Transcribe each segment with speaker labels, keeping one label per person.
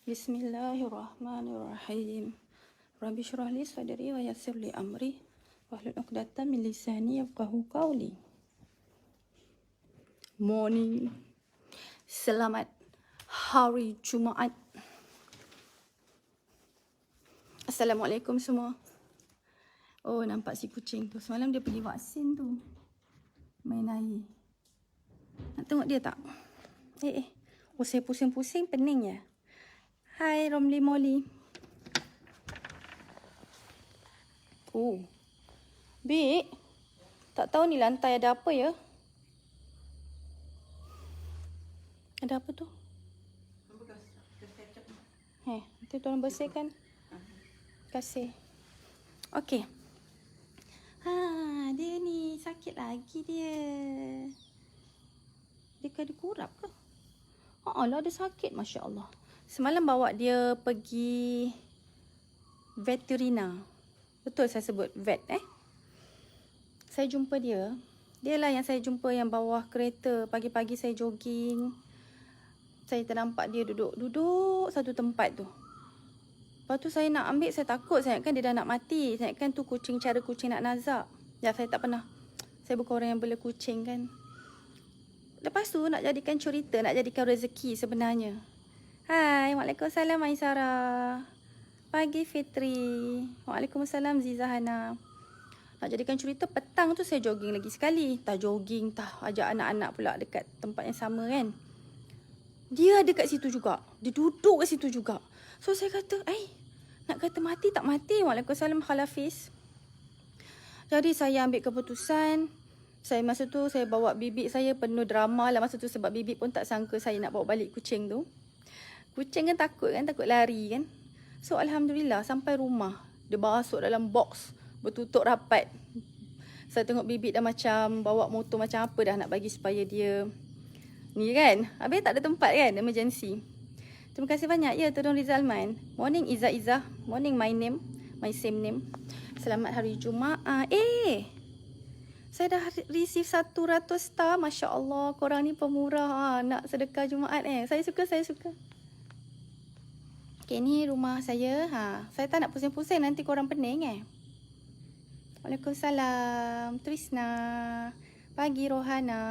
Speaker 1: Bismillahirrahmanirrahim. Rabbi shrah li sadri wa yassir li amri wahlul 'uqdatam min lisani yafqahu qawli. Morning. Selamat hari Jumaat. Assalamualaikum semua. Oh, nampak si kucing tu. Semalam dia pergi vaksin tu. Main air. Nak tengok dia tak? Oh, saya pusing-pusing pening ya. Hai Romli Molly. Oh. Bik. Tak tahu ni lantai ada apa ya? Ada apa tu? Nanti tolong bersihkan. Terima kasih. Okey. Dia ni sakit lagi dia. Dia ada kurap ke? Lah ada sakit, Masya Allah. Semalam bawa dia pergi veterina. Betul saya sebut vet Saya jumpa dia. Dialah yang saya jumpa yang bawah kereta. Pagi-pagi saya jogging. Saya ternampak dia duduk satu tempat tu. Lepas tu saya nak ambil, saya takut. Saya ingatkan dia dah nak mati. Saya ingatkan tu cara kucing nak nazak. Ya, saya tak pernah. Saya bukan orang yang bela kucing kan. Lepas tu nak jadikan cerita, nak jadikan rezeki sebenarnya. Hai, Waalaikumsalam Aisara. Pagi Fitri. Waalaikumsalam Zizahana. Nak jadikan cerita, petang tu saya jogging lagi sekali. Jogging, ajak anak-anak pula dekat tempat yang sama kan. Dia ada kat situ juga. Dia duduk kat situ juga. So saya kata, nak kata mati tak mati. Waalaikumsalam Khalafiz. Jadi saya ambil keputusan. Masa tu saya bawa bibik saya, penuh drama lah masa tu sebab bibik pun tak sangka saya nak bawa balik kucing tu. Kucing kan, takut lari kan. So Alhamdulillah sampai rumah. Dia masuk dalam box, bertutup rapat. Saya tengok bibik dah macam bawa motor macam apa dah nak bagi supaya dia ni kan. Habis tak ada tempat kan, emergency. Terima kasih banyak ya Tudung Rizalman. Morning Izzah. Morning my same name. Selamat hari Jumaat. Saya dah receive 100 star. Masya Allah, korang ni pemurah. Nak sedekah Jumaat Saya suka. Okay, ni rumah saya. Saya tak nak pusing-pusing, nanti korang pening Waalaikumsalam Trisna. Pagi Rohana.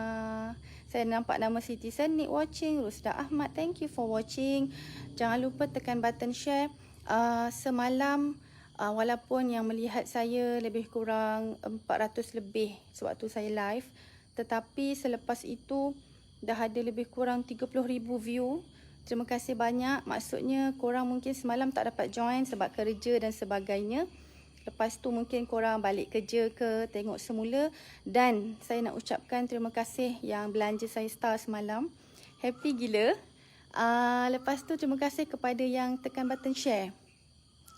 Speaker 1: Saya nampak nama Siti Senik watching. Rusda Ahmad, thank you for watching. Jangan lupa tekan button share. Semalam walaupun yang melihat saya lebih kurang 400 lebih sewaktu saya live, tetapi selepas itu dah ada lebih kurang 30,000 view. Terima kasih banyak. Maksudnya korang mungkin semalam tak dapat join sebab kerja dan sebagainya. Lepas tu mungkin korang balik kerja ke, tengok semula. Dan saya nak ucapkan terima kasih yang belanja saya star semalam. Happy gila. Lepas tu terima kasih kepada yang tekan button share.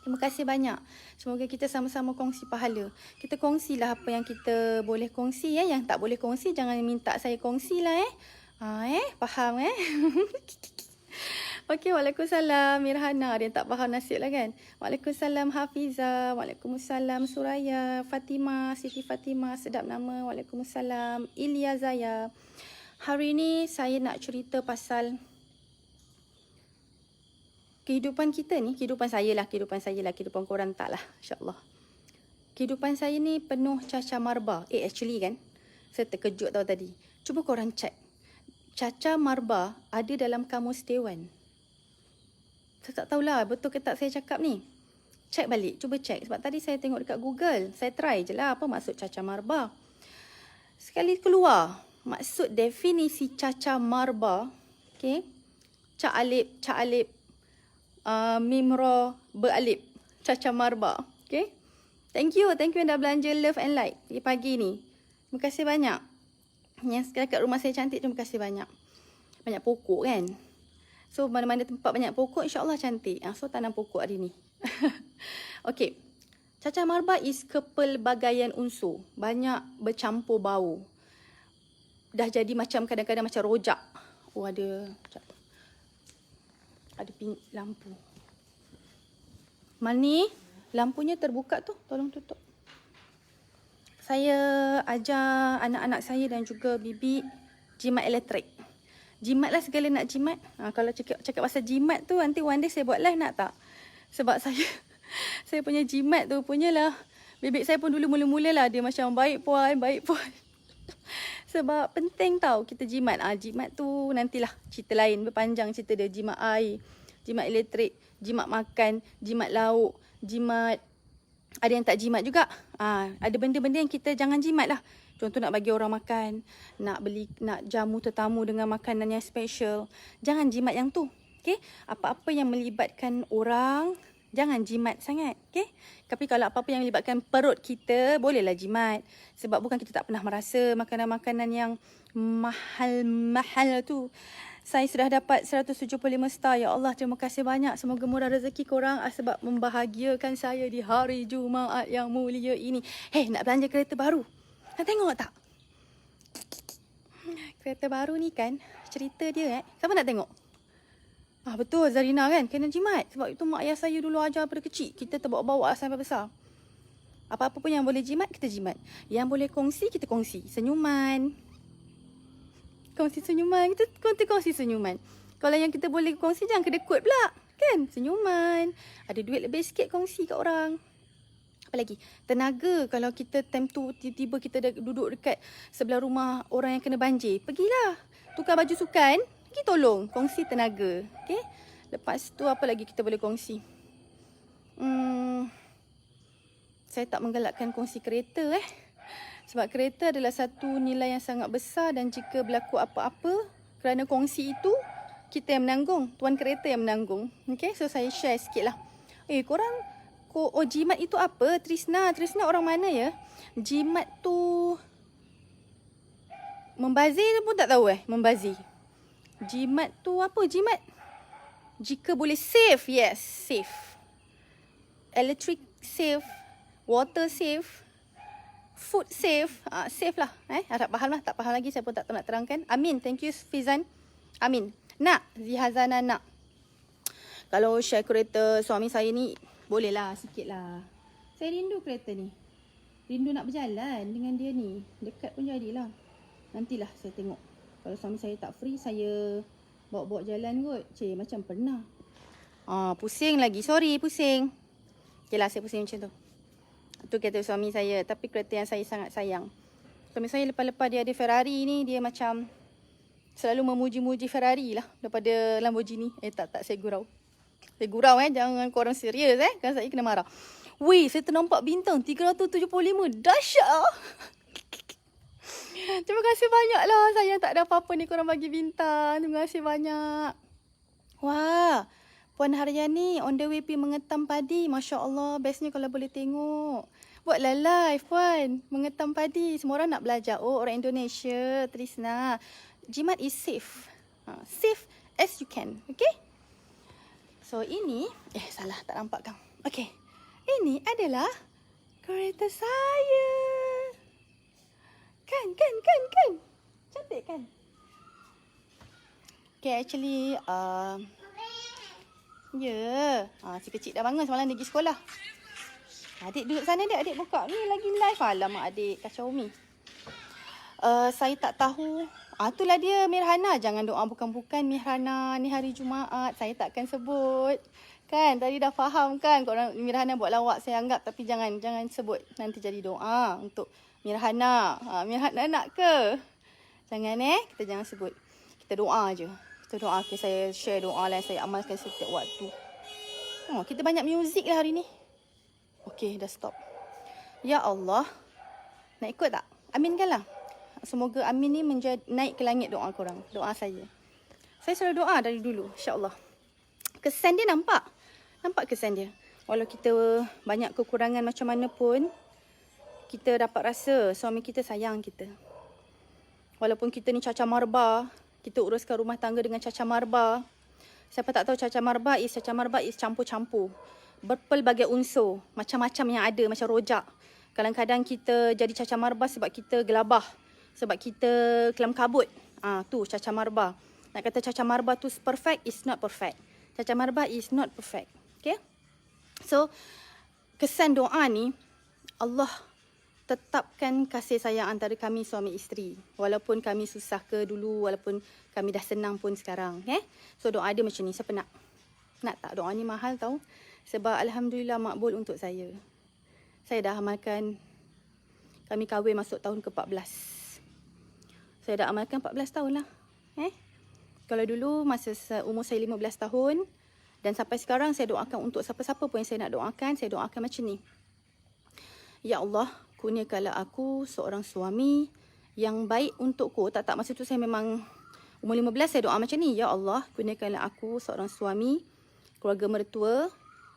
Speaker 1: Terima kasih banyak. Semoga kita sama-sama kongsi pahala. Kita kongsilah apa yang kita boleh kongsi Yang tak boleh kongsi jangan minta saya kongsilah Faham Okey, Waalaikumsalam Mirhana. Ada yang tak faham nasib lah kan. Waalaikumsalam Hafiza. Waalaikumsalam Suraya. Fatimah, Siti Fatimah, sedap nama. Waalaikumsalam Ilya Zaya. Hari ni saya nak cerita pasal kehidupan kita ni, kehidupan saya lah, kehidupan korang tak lah, insyaAllah. Kehidupan saya ni penuh caca marba. Actually kan, saya terkejut tau tadi. Cuba korang cek. Caca marba ada dalam kamus Dewan. Saya tak tahulah betul ke tak saya cakap ni. Cek balik, cuba cek. Sebab tadi saya tengok dekat Google. Saya try je lah apa maksud caca marba. Sekali keluar, maksud definisi caca marba. Okay. Ca alip. Mim ra beralip. Caca marba. Okay. Thank you yang dah belanja love and like pagi ni. Terima kasih banyak. Yang dekat rumah saya cantik, terima kasih banyak. Banyak pokok kan. So mana-mana tempat banyak pokok, insyaAllah cantik. So tanam pokok hari ni. Okay. Caca marba is kepelbagaian unsur. Banyak bercampur bau. Dah jadi macam kadang-kadang macam rojak. Ada lampu. Mana lampunya terbuka tu, tolong tutup. Saya ajar anak-anak saya dan juga bibi jimat elektrik. Jimat lah segala nak jimat. Kalau cakap pasal jimat tu, nanti one day saya buat live nak tak? Sebab saya punya jimat tu punyalah. Bebek saya pun dulu mula-mula lah dia macam baik puan. Sebab penting tau kita jimat. Jimat tu nantilah cerita lain. Berpanjang cerita dia. Jimat air, jimat elektrik, jimat makan, jimat lauk, jimat. Ada yang tak jimat juga. Ada benda-benda yang kita jangan jimat lah. Contoh nak bagi orang makan, nak jamu tetamu dengan makanan yang special. Jangan jimat yang tu. Okay? Apa-apa yang melibatkan orang, jangan jimat sangat. Okay? Tapi kalau apa-apa yang melibatkan perut kita, bolehlah jimat. Sebab bukan kita tak pernah merasa makanan-makanan yang mahal-mahal tu. Saya sudah dapat 175 star. Ya Allah, terima kasih banyak. Semoga murah rezeki korang sebab membahagiakan saya di hari Jumaat yang mulia ini. Nak belanja kereta baru. Nak tengok tak? Kereta baru ni kan, cerita dia siapa nak tengok? Betul Zarina kan, kena jimat. Sebab itu mak ayah saya dulu ajar pada kecil. Kita terbawa-bawa sampai besar. Apa-apa pun yang boleh jimat, kita jimat. Yang boleh kongsi, kita kongsi. Senyuman. Kongsi senyuman, kita kongsi senyuman. Kalau yang kita boleh kongsi, jangan kena quote pula. Kan? Senyuman. Ada duit lebih sikit, kongsi kat orang. Apa lagi? Tenaga. Kalau kita time tu tiba-tiba kita duduk dekat sebelah rumah orang yang kena banjir, pergilah. Tukar baju sukan, pergi tolong. Kongsi tenaga. Okay? Lepas tu apa lagi kita boleh kongsi? Saya tak menggalakkan kongsi kereta Sebab kereta adalah satu nilai yang sangat besar dan jika berlaku apa-apa kerana kongsi itu, kita yang menanggung. Tuan kereta yang menanggung. Okay? So saya share sikit lah. Korang jimat itu apa? Trisna orang mana ya? Jimat tu membazir pun tak tahu membazir. Jimat tu apa? Jimat jika boleh save. Yes, save. Electric save, water save, food save. Save lah. Tak faham lagi, saya pun tak tahu nak terangkan. Amin. Thank you Fizan. Amin. Zihazana nak. Kalau share kereta suami saya ni, bolehlah sikit lah. Saya rindu kereta ni. Rindu nak berjalan dengan dia ni. Dekat pun jadilah. Nantilah saya tengok. Kalau suami saya tak free, saya bawa-bawa jalan kot. Macam pernah. Pusing lagi. Sorry, pusing. Okay lah, saya pusing macam tu. Itu kereta suami saya. Tapi kereta yang saya sangat sayang. Suami saya lepas-lepas dia ada Ferrari ni, dia macam selalu memuji-muji Ferrari lah daripada Lamborghini. Tak, saya gurau. Saya gurau jangan korang serius kan saya kena marah. Weh, saya ternampak bintang 375. Dahsyat. Terima kasih banyak lah. Saya tak ada apa-apa ni korang bagi bintang. Terima kasih banyak. Wah, Puan Haryani on the way pergi mengetam padi. Masya Allah, bestnya kalau boleh tengok. Buatlah live Puan, mengetam padi. Semua orang nak belajar. Orang Indonesia, Trisna. Jimat is safe. Safe as you can. Okay? So ini, salah tak nampak kan. Okay, ini adalah kereta saya. Kan. Cantik kan? Okay, actually, si kecil dah bangun semalam dia pergi sekolah. Adik duduk sana adik buka. Ni lagi live. Alamak adik, kacau umi. Saya tak tahu. Itulah dia Mirhana. Jangan doa bukan-bukan Mirhana. Ni hari Jumaat. Saya takkan sebut. Kan? Tadi dah faham kan? Korang Mirhana buat lawak saya anggap. Tapi jangan sebut. Nanti jadi doa untuk Mirhana. Mirhana nak ke? Jangan kita jangan sebut. Kita doa je. Kita doa. Okay, saya share doa lah. Saya amalkan setiap waktu. Kita banyak muzik lah hari ni. Okay, dah stop. Ya Allah. Nak ikut tak? Aminkanlah. Semoga amin ni naik ke langit doa korang. Doa saya. Saya selalu doa dari dulu. InsyaAllah. Kesan dia nampak. Nampak kesan dia. Walau kita banyak kekurangan macam mana pun, kita dapat rasa suami kita sayang kita. Walaupun kita ni caca marba, kita uruskan rumah tangga dengan caca marba. Siapa tak tahu caca marba is campur-campur. Berpelbagai unsur. Macam-macam yang ada. Macam rojak. Kadang-kadang kita jadi caca marba sebab kita gelabah. Sebab kita kelam kabut. Tu caca marba. Nak kata caca marba tu perfect, is not perfect. Caca marba is not perfect. Okay? So, kesan doa ni, Allah tetapkan kasih sayang antara kami suami isteri. Walaupun kami susah ke dulu, walaupun kami dah senang pun sekarang. So doa dia macam ni. Siapa nak? Nak tak? Doa ni mahal tau. Sebab Alhamdulillah makbul untuk saya. Saya dah amalkan, kami kahwin masuk tahun ke-14. Saya dah amalkan 14 tahun lah. Kalau dulu masa umur saya 15 tahun dan sampai sekarang saya doakan untuk siapa-siapa pun yang saya nak doakan, saya doakan macam ni. Ya Allah, kurniakanlah aku seorang suami yang baik untukku. Tak, masa tu saya memang umur 15 saya doa macam ni. Ya Allah, kurniakanlah aku seorang suami, keluarga mertua,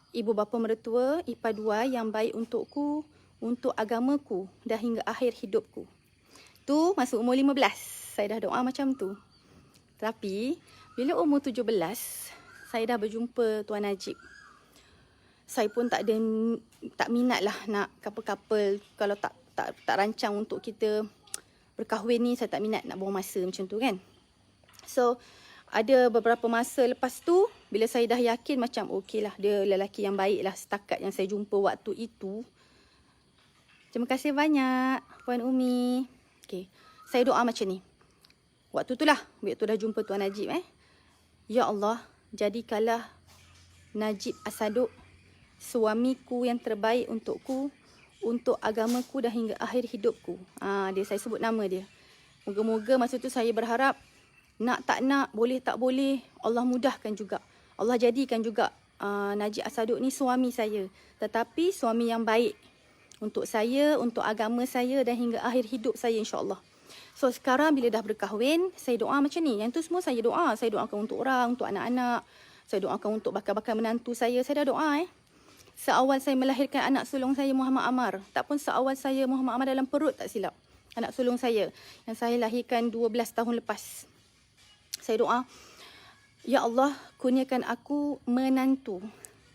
Speaker 1: ibu bapa mertua, ipar dua yang baik untukku, untuk agamaku dan hingga akhir hidupku. Tu masa umur 15 saya dah doa macam tu. Tapi bila umur 17 saya dah berjumpa Tuan Najib. Saya pun tak minat lah nak couple-couple. Kalau tak rancang untuk kita berkahwin ni, saya tak minat nak buang masa macam tu kan. So ada beberapa masa lepas tu, bila saya dah yakin macam okey lah, dia lelaki yang baik lah setakat yang saya jumpa waktu itu. Terima kasih banyak Puan Umi. Okay, saya doa macam ni. Waktu tu dah jumpa Tuan Najib. Ya Allah, jadikanlah Najib Asaduk suamiku yang terbaik untukku, untuk agamaku dan hingga akhir hidupku. Saya sebut nama dia. Moga-moga masa tu saya berharap, nak tak nak, boleh tak boleh, Allah mudahkan juga. Allah jadikan juga Najib Asaduk ni suami saya. Tetapi suami yang baik untuk saya, untuk agama saya dan hingga akhir hidup saya, insya-Allah. So sekarang bila dah berkahwin, saya doa macam ni. Yang tu semua saya doa. Saya doakan untuk orang, untuk anak-anak. Saya doakan untuk bakal-bakal menantu saya. Saya dah doa Seawal saya melahirkan anak sulung saya Muhammad Amar. Tak pun seawal saya Muhammad Amar dalam perut, tak silap. Anak sulung saya yang saya lahirkan 12 tahun lepas. Saya doa, Ya Allah, kurniakan aku menantu.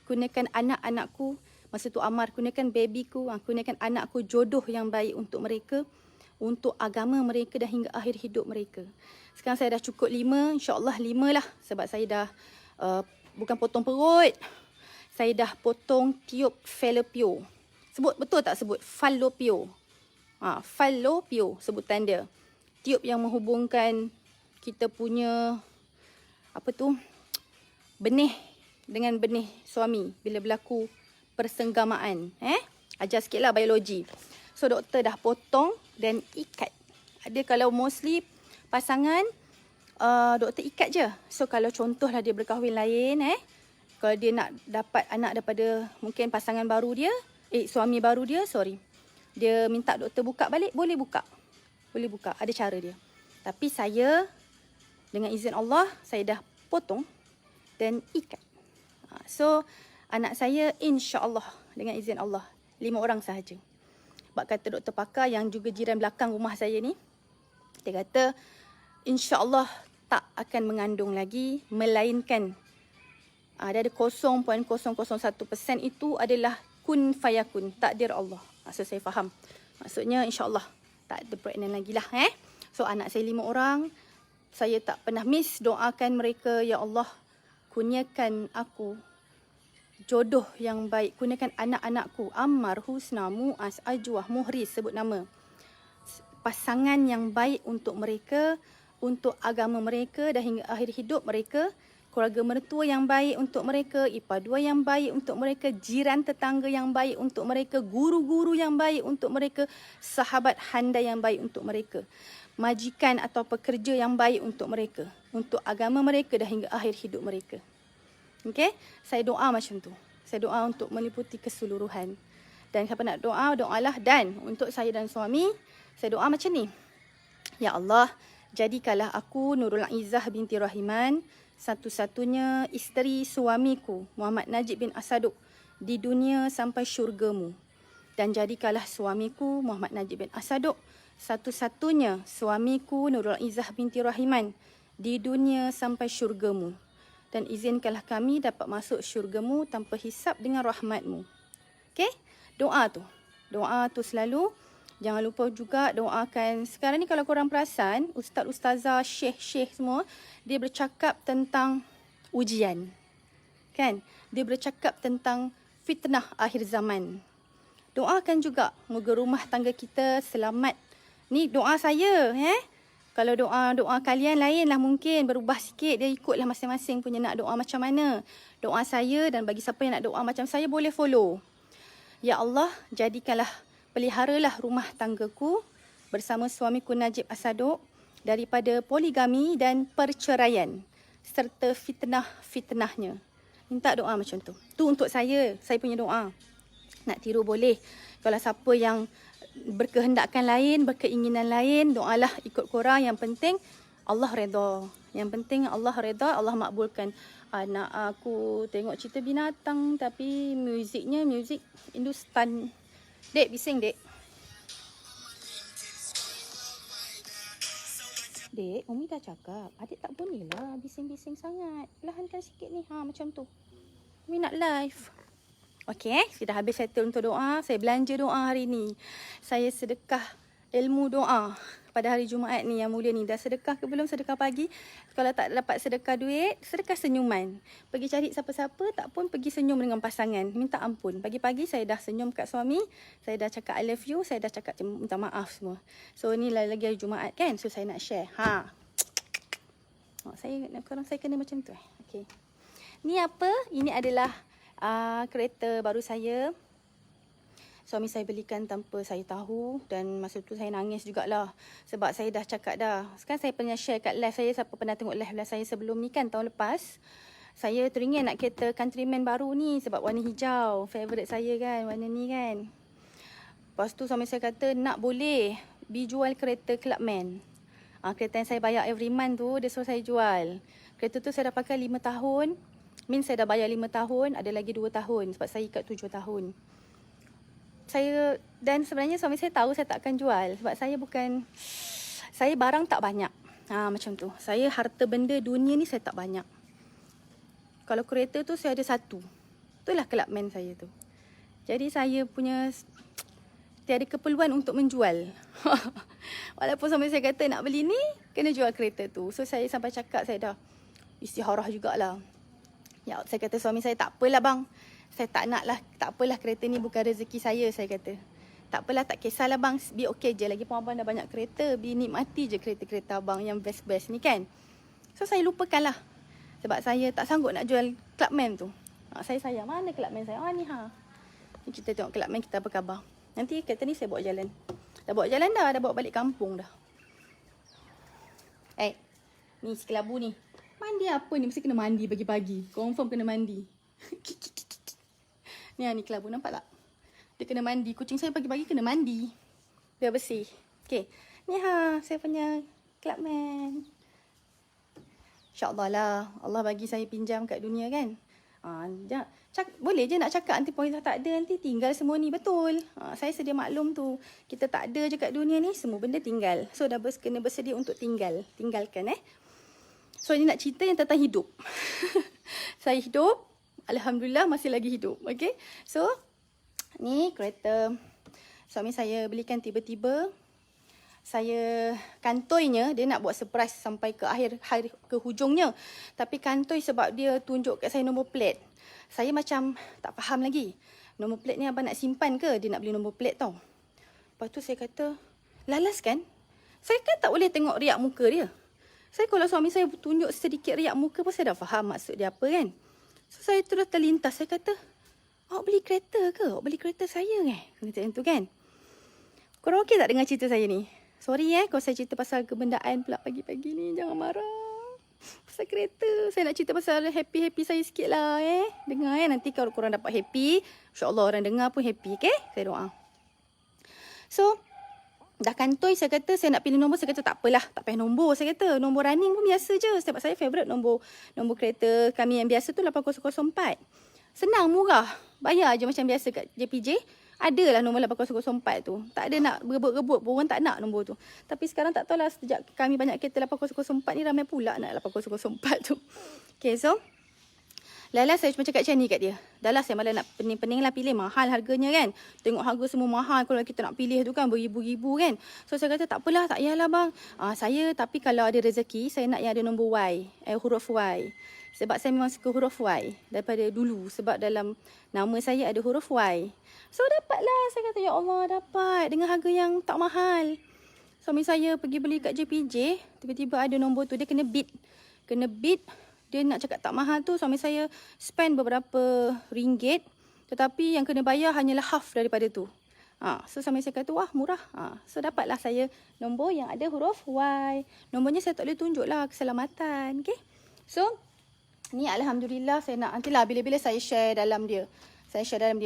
Speaker 1: Kurniakan anak-anakku. Masa tu Amar, kurniakan babyku. Kurniakan anakku jodoh yang baik untuk mereka. Untuk agama mereka dan hingga akhir hidup mereka. Sekarang saya dah cukup 5. InsyaAllah 5 lah. Sebab saya dah bukan potong perut. Saya dah potong tiup falopio. Sebut betul tak sebut? Falopio. Falopio sebutan dia. Tiup yang menghubungkan kita punya benih dengan benih suami bila berlaku persenggamaan. Ajar sikitlah biologi. So doktor dah potong dan ikat. Ada kalau mostly pasangan doktor ikat je. So kalau contohlah dia berkahwin lain, kalau dia nak dapat anak daripada mungkin pasangan baru dia, suami baru dia, dia minta doktor buka balik, boleh buka. Boleh buka, ada cara dia. Tapi saya, dengan izin Allah, saya dah potong dan ikat. So, anak saya insya-Allah, dengan izin Allah, 5 orang sahaja. Sebab kata doktor pakar yang juga jiran belakang rumah saya ni, dia kata, insya-Allah tak akan mengandung lagi, melainkan ada 0.001% itu adalah kun fayakun, takdir Allah. Maksud saya faham. Maksudnya insya-Allah tak ada pregnant lagi lah. So anak saya 5 orang. Saya tak pernah miss doakan mereka, ya Allah, kurniakan aku jodoh yang baik. Kurniakan anak-anakku Ammar, Husna, Muaz, Ajwah, Muhriz, sebut nama. Pasangan yang baik untuk mereka, untuk agama mereka dan hingga akhir hidup mereka. Keluarga mertua yang baik untuk mereka, ipar dua yang baik untuk mereka, jiran tetangga yang baik untuk mereka, guru-guru yang baik untuk mereka, sahabat handai yang baik untuk mereka, majikan atau pekerja yang baik untuk mereka, untuk agama mereka dan hingga akhir hidup mereka. Okey, saya doa macam tu. Saya doa untuk meliputi keseluruhan. Dan siapa nak doa, doalah. Dan untuk saya dan suami, saya doa macam ni. Ya Allah, jadikanlah aku Nurul Izzah binti Rahiman satu-satunya isteri suamiku Muhammad Najib bin Asaduk di dunia sampai syurgamu. Dan jadikanlah suamiku Muhammad Najib bin Asaduk satu-satunya suamiku Nurul Izzah binti Rahiman di dunia sampai syurgamu. Dan izinkanlah kami dapat masuk syurgamu tanpa hisap dengan rahmatmu. Okey? Doa tu selalu. Jangan lupa juga doakan. Sekarang ni kalau korang perasan, ustaz-ustazah, syekh-syekh semua, dia bercakap tentang ujian. Kan? Dia bercakap tentang fitnah akhir zaman. doakan juga moga rumah tangga kita selamat. Ni doa saya, Kalau doa kalian lain lah, mungkin berubah sikit, dia ikutlah masing-masing punya nak doa macam mana. Doa saya, dan bagi siapa yang nak doa macam saya boleh follow. Ya Allah, jadikanlah, peliharalah rumah tanggaku bersama suamiku Najib Asadok daripada poligami dan perceraian serta fitnah-fitnahnya. Minta doa macam tu. Tu untuk saya punya doa. Nak tiru boleh. Kalau siapa yang berkehendakkan lain, berkeinginan lain, doalah ikut korang. Yang penting Allah redha. Yang penting Allah redha, Allah makbulkan. Anak aku tengok cerita binatang tapi muziknya muzik Hindustan. Dek, bising dek. Dek, Umi dah cakap, adik tak boleh lah bising-bising sangat. Lahankan sikit ni, macam tu. Umi nak live. Okey, sudah habis settle untuk doa. Saya belanja doa hari ni. Saya sedekah ilmu doa pada hari Jumaat ni yang mulia ni. Dah sedekah ke belum? Sedekah pagi. Kalau tak dapat sedekah duit, sedekah senyuman. Pergi cari siapa-siapa, tak pun pergi senyum dengan pasangan. Minta ampun. Pagi-pagi saya dah senyum kat suami. Saya dah cakap I love you. Saya dah cakap minta maaf semua. So ni lagi hari Jumaat kan. So saya nak share. Korang saya kena macam tu. Okey. Ni apa? Ini adalah kereta baru saya. Suami saya belikan tanpa saya tahu. Dan masa tu saya nangis jugalah. Sebab saya dah cakap dah. Sekarang saya pernah share kat live saya. Siapa pernah tengok live saya sebelum ni kan, tahun lepas. Saya teringin nak kereta Countryman baru ni. Sebab warna hijau. Favourite saya kan, warna ni kan. Lepas tu suami saya kata, nak boleh dijual kereta Clubman. Kereta yang saya bayar every month tu, dia suruh saya jual. Kereta tu saya dah pakai 5 tahun. Saya dah bayar 5 tahun, ada lagi 2 tahun. Sebab saya ikat 7 tahun. Dan sebenarnya suami saya tahu saya tak akan jual. Sebab saya barang tak banyak. Macam tu. Saya harta benda dunia ni saya tak banyak. Kalau kereta tu saya ada 1. Itulah Clubman saya tu. Jadi saya punya tiada keperluan untuk menjual. Walaupun suami saya kata nak beli ni, kena jual kereta tu. So saya sampai cakap saya dah istiharah jugalah. Ya, saya kata suami saya, tak apalah bang. Saya tak nak lah, tak apalah kereta ni bukan rezeki saya kata. Tak apalah, tak kisahlah bang, be okey je. Lagipun abang dah banyak kereta, be nikmati je kereta-kereta abang yang best-best ni kan. So saya lupakan lah. Sebab saya tak sanggup nak jual Clubman tu. Saya sayang, mana Clubman saya? Ni Ni kita tengok Clubman, kita apa khabar. Nanti kereta ni saya bawa jalan. Dah bawa jalan dah bawa balik kampung dah. Ni si kelabu ni. Mandi apa ni? Mesti kena mandi pagi-pagi. Confirm kena mandi. Ni kelabu, nampak tak? Dia kena mandi. Kucing saya pagi-pagi kena mandi. Biar bersih. Okey. Ni saya punya Clubman. InsyaAllah lah. Allah bagi saya pinjam kat dunia kan. Boleh je nak cakap nanti Pointa tak ada, nanti tinggal semua ni. Betul. Saya sedia maklum tu. Kita tak ada je kat dunia ni, semua benda tinggal. So dah kena bersedia untuk tinggalkan So ini nak cerita yang tentang hidup. Saya hidup, alhamdulillah masih lagi hidup. Okay. So ni kereta suami saya belikan tiba-tiba. Saya kantoinya, dia nak buat surprise sampai ke ke hujungnya. Tapi kantoi sebab dia tunjuk kat saya nombor plate. Saya macam tak faham lagi. Nombor plate ni abang nak simpan ke? Dia nak beli nombor plate tau. Lepas tu saya kata, lalas kan? Saya kan tak boleh tengok riak muka dia. Saya kalau suami saya tunjuk sedikit riak muka pun saya dah faham maksud dia apa kan. So saya terus terlintas. Saya kata, awak beli kereta ke? Awak beli kereta saya Macam tu kan. Korang okey tak dengar cerita saya ni? Sorry kalau saya cerita pasal kebendaan pula pagi-pagi ni. Jangan marah. Pasal kereta. Saya nak cerita pasal happy-happy saya sikit lah Dengar nanti kalau korang dapat happy, InsyaAllah orang dengar pun happy. Okay? Saya doa. So, dah kantoi saya kata saya nak pilih nombor. Saya kata tak apalah, tak payah nombor. Saya kata nombor running pun biasa je. Sebab saya favourite nombor kereta kami yang biasa tu 8004. Senang, murah. Bayar je macam biasa kat JPJ. Adalah nombor 8004 tu. Tak ada nak rebut-rebut pun, orang tak nak nombor tu. Tapi sekarang tak tahulah, sejak kami banyak kereta 8004 ni, ramai pula nak 8004 tu. Okay, so Lala saya cuma cakap macam ni kat dia. Dah lah saya malah nak pening-pening lah pilih. Mahal harganya kan. Tengok harga semua mahal. Kalau kita nak pilih tu kan beribu-ribu kan. So saya kata tak apalah, tak payahlah bang. Saya tapi kalau ada rezeki, saya nak yang ada nombor Y. Huruf Y. Sebab saya memang suka huruf Y. Daripada dulu. Sebab dalam nama saya ada huruf Y. So dapatlah. Saya kata ya Allah dapat. Dengan harga yang tak mahal. Suami saya pergi beli kat JPJ. Tiba-tiba ada nombor tu. Dia kena bid. Kena bid. Dia nak cakap tak mahal tu, suami saya spend beberapa ringgit. Tetapi yang kena bayar hanyalah half daripada tu. So suami saya kata, wah murah. So dapatlah saya nombor yang ada huruf Y. Nombornya saya tak boleh tunjuk lah, keselamatan. Okay. So, ni Alhamdulillah saya nak, nantilah bila-bila saya share dalam dia.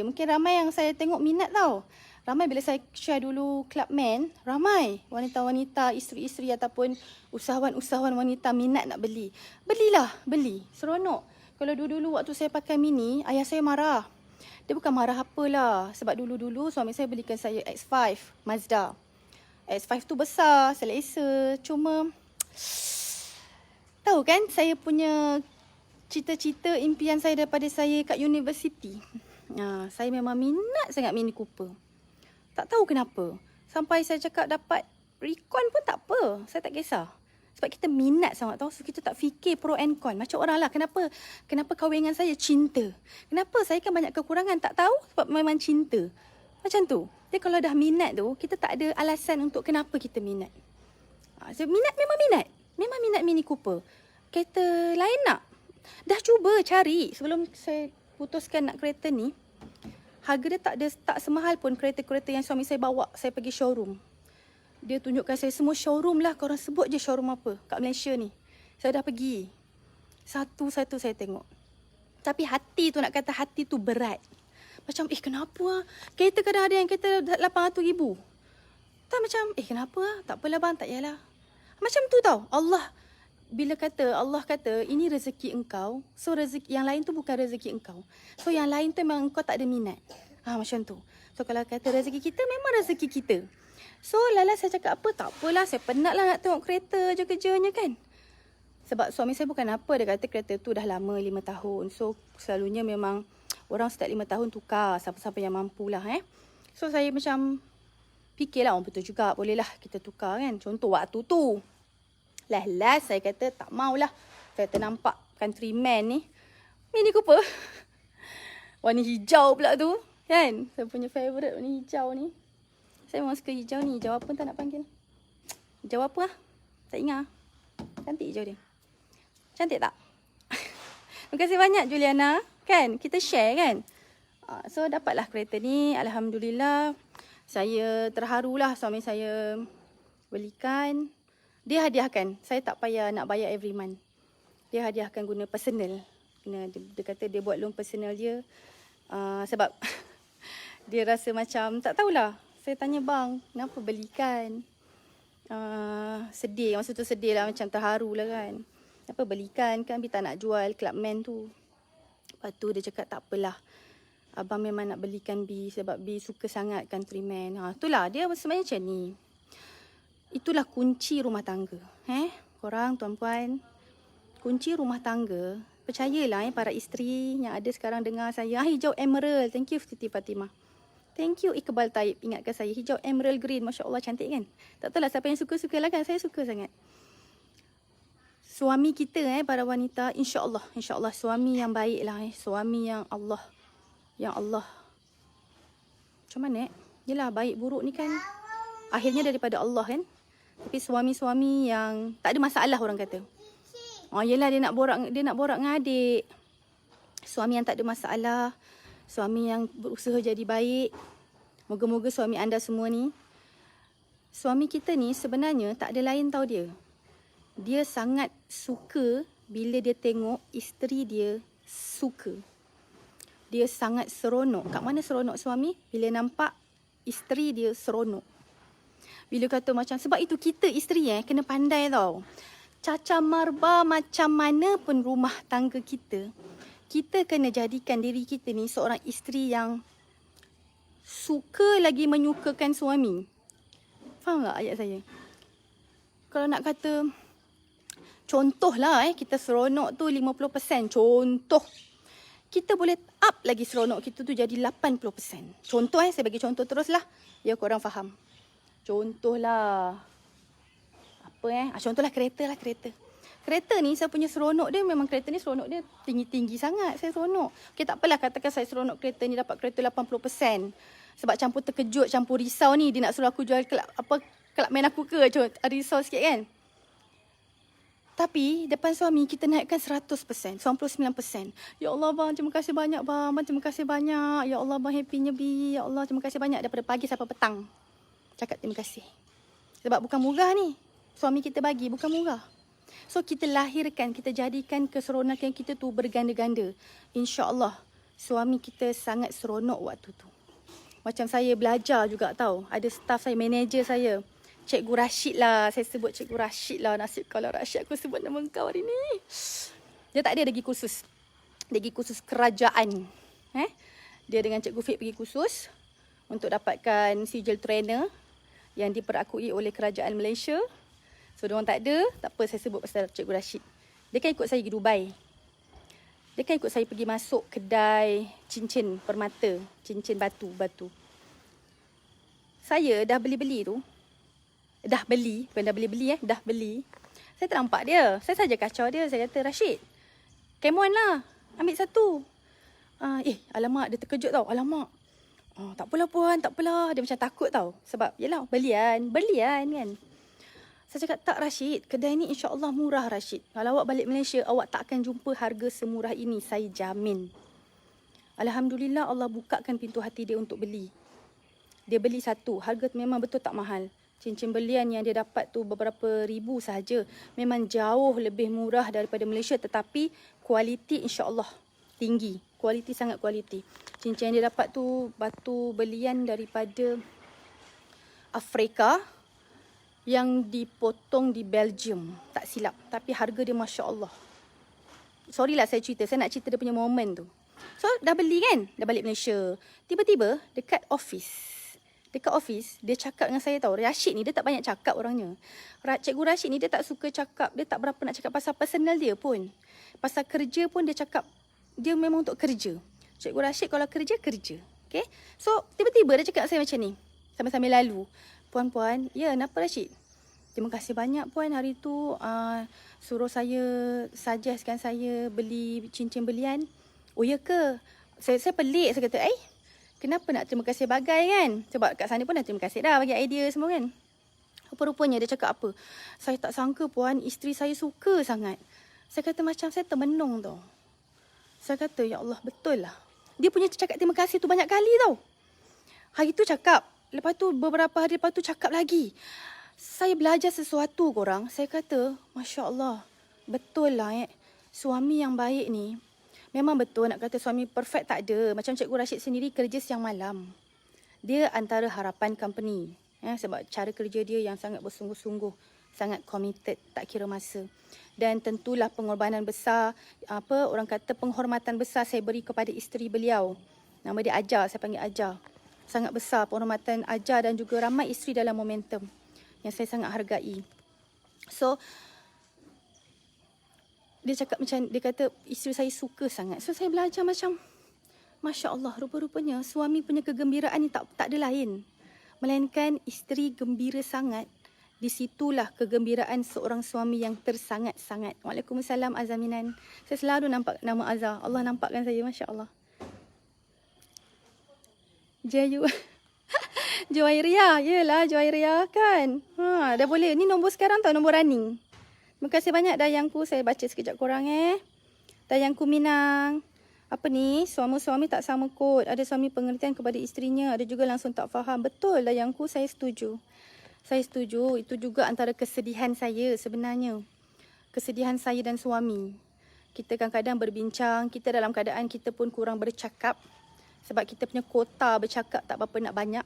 Speaker 1: Mungkin ramai yang saya tengok minat tau. Ramai bila saya share dulu Clubman, ramai wanita-wanita, isteri-isteri ataupun usahawan-usahawan wanita minat nak beli. Belilah, beli. Seronok. Kalau dulu-dulu waktu saya pakai mini, ayah saya marah. Dia bukan marah apalah. Sebab dulu-dulu suami saya belikan saya X5 Mazda. X5 tu besar, selesa. Cuma, tahu kan saya punya cita-cita, impian saya daripada saya kat universiti. Saya memang minat sangat Mini Cooper. Tak tahu kenapa. Sampai saya cakap dapat recon pun tak apa. Saya tak kisah. Sebab kita minat sangat tahu. So kita tak fikir pro and con. Macam orang lah. Kenapa kahwin dengan saya? Cinta. Kenapa? Saya kan banyak kekurangan. Tak tahu sebab memang cinta. Macam tu. Jadi kalau dah minat tu, kita tak ada alasan untuk kenapa kita minat. So minat memang minat. Memang minat Mini Cooper. Kereta lain nak. Dah cuba cari. Sebelum saya putuskan nak kereta ni. Harga dia tak semahal pun kereta-kereta yang suami saya bawa saya pergi showroom. Dia tunjukkan saya semua showroom lah. Korang sebut je showroom apa kat Malaysia ni. Saya dah pergi. Satu-satu saya tengok. Tapi hati tu, nak kata hati tu berat. Macam kenapa lah? Kereta kadang ada yang kereta 800,000. Tak macam kenapa lah? Tak apalah bang, tak payahlah. Macam tu tau. Allah kata ini rezeki engkau. So rezeki yang lain tu bukan rezeki engkau. So yang lain tu memang engkau tak ada minat. Macam tu. So kalau kata rezeki kita, memang rezeki kita. So Lala saya cakap apa? Tak apalah, saya penat lah nak tengok kereta je kerjanya kan. Sebab suami saya bukan apa. Dia kata kereta tu dah lama 5 tahun. So selalunya memang orang setiap 5 tahun tukar. Siapa-siapa yang mampu lah So saya macam fikirlah, betul juga, bolehlah kita tukar kan. Contoh waktu tu. Last saya kata tak maulah. Saya ternampak Countryman ni Mini Cooper. Warna hijau pula tu. Kan? Saya punya favourite warna hijau ni. Saya memang suka hijau ni. Hijau apa tak nak panggil? Hijau apa lah? Tak ingat. Cantik hijau dia. Cantik tak? Terima kasih banyak Juliana. Kan? Kita share kan? So dapatlah kereta ni. Alhamdulillah. Saya terharulah suami saya belikan. Dia hadiahkan. Saya tak payah nak bayar every month. Dia hadiahkan guna personal. Dia kata dia buat loan personal dia. Sebab dia rasa macam, tak tahulah. Saya tanya bang, kenapa belikan? Sedih. Masa tu sedih lah, macam terharu lah kan. Kenapa belikan? Kan Bi tak nak jual Clubman tu. Lepas tu dia cakap tak apalah. Abang memang nak belikan Bi sebab Bi suka sangat Countryman. Itulah dia sebenarnya macam ni. Itulah kunci rumah tangga. Korang tuan-puan, kunci rumah tangga. Percayalah para isteri yang ada sekarang dengar saya. Hijau emerald. Thank you Siti Fatimah. Thank you Iqbal Taib. Ingatkan saya. Hijau emerald green. Masya Allah cantik kan? Tak tahulah siapa yang suka-suka lah kan. Saya suka sangat. Suami kita para wanita. InsyaAllah. InsyaAllah suami yang baik lah. Suami yang Allah. Yang Allah. Macam mana Yelah baik buruk ni kan. Akhirnya daripada Allah kan. Tapi suami-suami yang tak ada masalah orang kata. Yelah dia nak borak dengan adik. Suami yang tak ada masalah. Suami yang berusaha jadi baik. Moga-moga suami anda semua ni. Suami kita ni sebenarnya tak ada lain tau dia. Dia sangat suka bila dia tengok isteri dia suka. Dia sangat seronok. Kat mana seronok suami? Bila nampak isteri dia seronok. Bila kata macam, sebab itu kita isteri kena pandai tau. Caca marba macam mana pun rumah tangga kita. Kita kena jadikan diri kita ni seorang isteri yang suka lagi menyukakan suami. Faham tak ayat saya? Kalau nak kata, contohlah kita seronok tu 50%. Contoh. kita boleh up lagi seronok kita tu jadi 80%. Contoh saya bagi contoh teruslah. Ya korang faham. Contohlah. Contohlah kereta lah, kereta. Kereta ni saya punya seronok dia, memang kereta ni seronok dia tinggi-tinggi sangat. Saya seronok. Okay, tak apalah katakan saya seronok kereta ni dapat kereta 80%. Sebab campur terkejut, campur risau ni. Dia nak suruh aku jual kelab main aku ke? Risau sikit kan? Tapi depan suami kita naikkan 100%, 99%. Ya Allah bang, terima kasih banyak bang. Bang terima kasih banyak. Ya Allah bang, happynya bi. Ya Allah terima kasih banyak daripada pagi sampai petang. Cakap terima kasih. Sebab bukan murah ni. Suami kita bagi bukan murah. So kita lahirkan, kita jadikan keseronokan kita tu berganda-ganda. InsyaAllah suami kita sangat seronok waktu tu. Macam saya belajar juga tahu. Ada staff saya, manager saya. Cikgu Rashid lah. Saya sebut Cikgu Rashid lah. Nasib kalau Rashid aku sebut nama kau hari ni. Dia tak ada pergi kursus. Dia pergi kursus kerajaan. Dia dengan Cikgu Fik pergi kursus untuk dapatkan sijil trainer yang diperakui oleh kerajaan Malaysia. So, diorang tak ada. Tak apa, saya sebut pasal Cikgu Rashid. Dia kan ikut saya pergi Dubai. Dia kan ikut saya pergi masuk kedai cincin permata. Cincin batu. Saya dah beli tu. Dah beli. Saya ternampak dia. Saya saja kacau dia. Saya kata, Rashid, come on lah. Ambil satu. Alamak, dia terkejut tau. Alamak. Tak apalah puan, tak apalah. Dia macam takut tau. Sebab, yelah, belian kan. Saya cakap, tak Rashid, kedai ni insyaAllah murah Rashid. Kalau awak balik Malaysia, awak tak akan jumpa harga semurah ini. Saya jamin. Alhamdulillah Allah bukakan pintu hati dia untuk beli. Dia beli satu. Harga memang betul tak mahal. Cincin belian yang dia dapat tu beberapa ribu sahaja. Memang jauh lebih murah daripada Malaysia. Tetapi kualiti insyaAllah tinggi. Kualiti sangat kualiti. Cincin yang dia dapat tu batu belian daripada Afrika. Yang dipotong di Belgium. Tak silap. Tapi harga dia Masya Allah. Sorry lah saya cerita. Saya nak cerita dia punya moment tu. So dah beli kan. Dah balik Malaysia. Tiba-tiba dekat office. Dia cakap dengan saya tahu. Rashid ni dia tak banyak cakap orangnya. Cikgu Rashid ni dia tak suka cakap. Dia tak berapa nak cakap pasal personal dia pun. Pasal kerja pun dia cakap. Dia memang untuk kerja. Cikgu Rashid kalau kerja. Okay. So tiba-tiba dia cakap saya macam ni. Sambil-sambil lalu. Puan-puan. Ya kenapa Rashid? Terima kasih banyak puan hari tu suruh saya suggestkan saya beli cincin belian. Oh ya ke? Saya pelik. Saya kata kenapa nak terima kasih bagai kan? Sebab kat sana pun dah terima kasih dah bagi idea semua kan. Rupa-rupanya dia cakap apa? Saya tak sangka puan, isteri saya suka sangat. Saya kata macam saya termenung tau. Saya kata ya Allah betul lah. Dia punya cakap terima kasih tu banyak kali tau. Hari tu cakap. Lepas tu beberapa hari lepas tu cakap lagi. Saya belajar sesuatu korang. Saya kata Masya Allah. Betul lah suami yang baik ni. Memang betul nak kata suami perfect tak ada. Macam Cikgu Rashid sendiri kerja siang malam. Dia antara harapan company. Sebab cara kerja dia yang sangat bersungguh-sungguh. Sangat committed, tak kira masa. Dan tentulah pengorbanan besar. Orang kata penghormatan besar saya beri kepada isteri beliau. Nama dia Ajar, saya panggil Ajar. Sangat besar penghormatan Ajar dan juga ramai isteri dalam momentum. Yang saya sangat hargai. So, dia cakap macam, dia kata isteri saya suka sangat. So saya belajar macam, Masya Allah, rupa-rupanya suami punya kegembiraan ni tak ada lain. Melainkan isteri gembira sangat. Disitulah kegembiraan seorang suami yang tersangat-sangat. Waalaikumsalam Azaminan. Saya selalu nampak nama Azhar. Allah nampakkan saya, Masya Allah. Juwairiyah. Yelah, Juwairiyah kan. Dah boleh. Ni nombor sekarang tau, nombor running. Terima kasih banyak Dayangku. Saya baca sekejap korang Dayangku Minang. Apa ni? Suami-suami tak sama kot. Ada suami pengertian kepada isterinya. Ada juga langsung tak faham. Betul Dayangku, saya setuju. Saya setuju. Itu juga antara kesedihan saya sebenarnya. Kesedihan saya dan suami. Kita kadang-kadang berbincang. Kita dalam keadaan kita pun kurang bercakap. Sebab kita punya kota bercakap tak berapa nak banyak.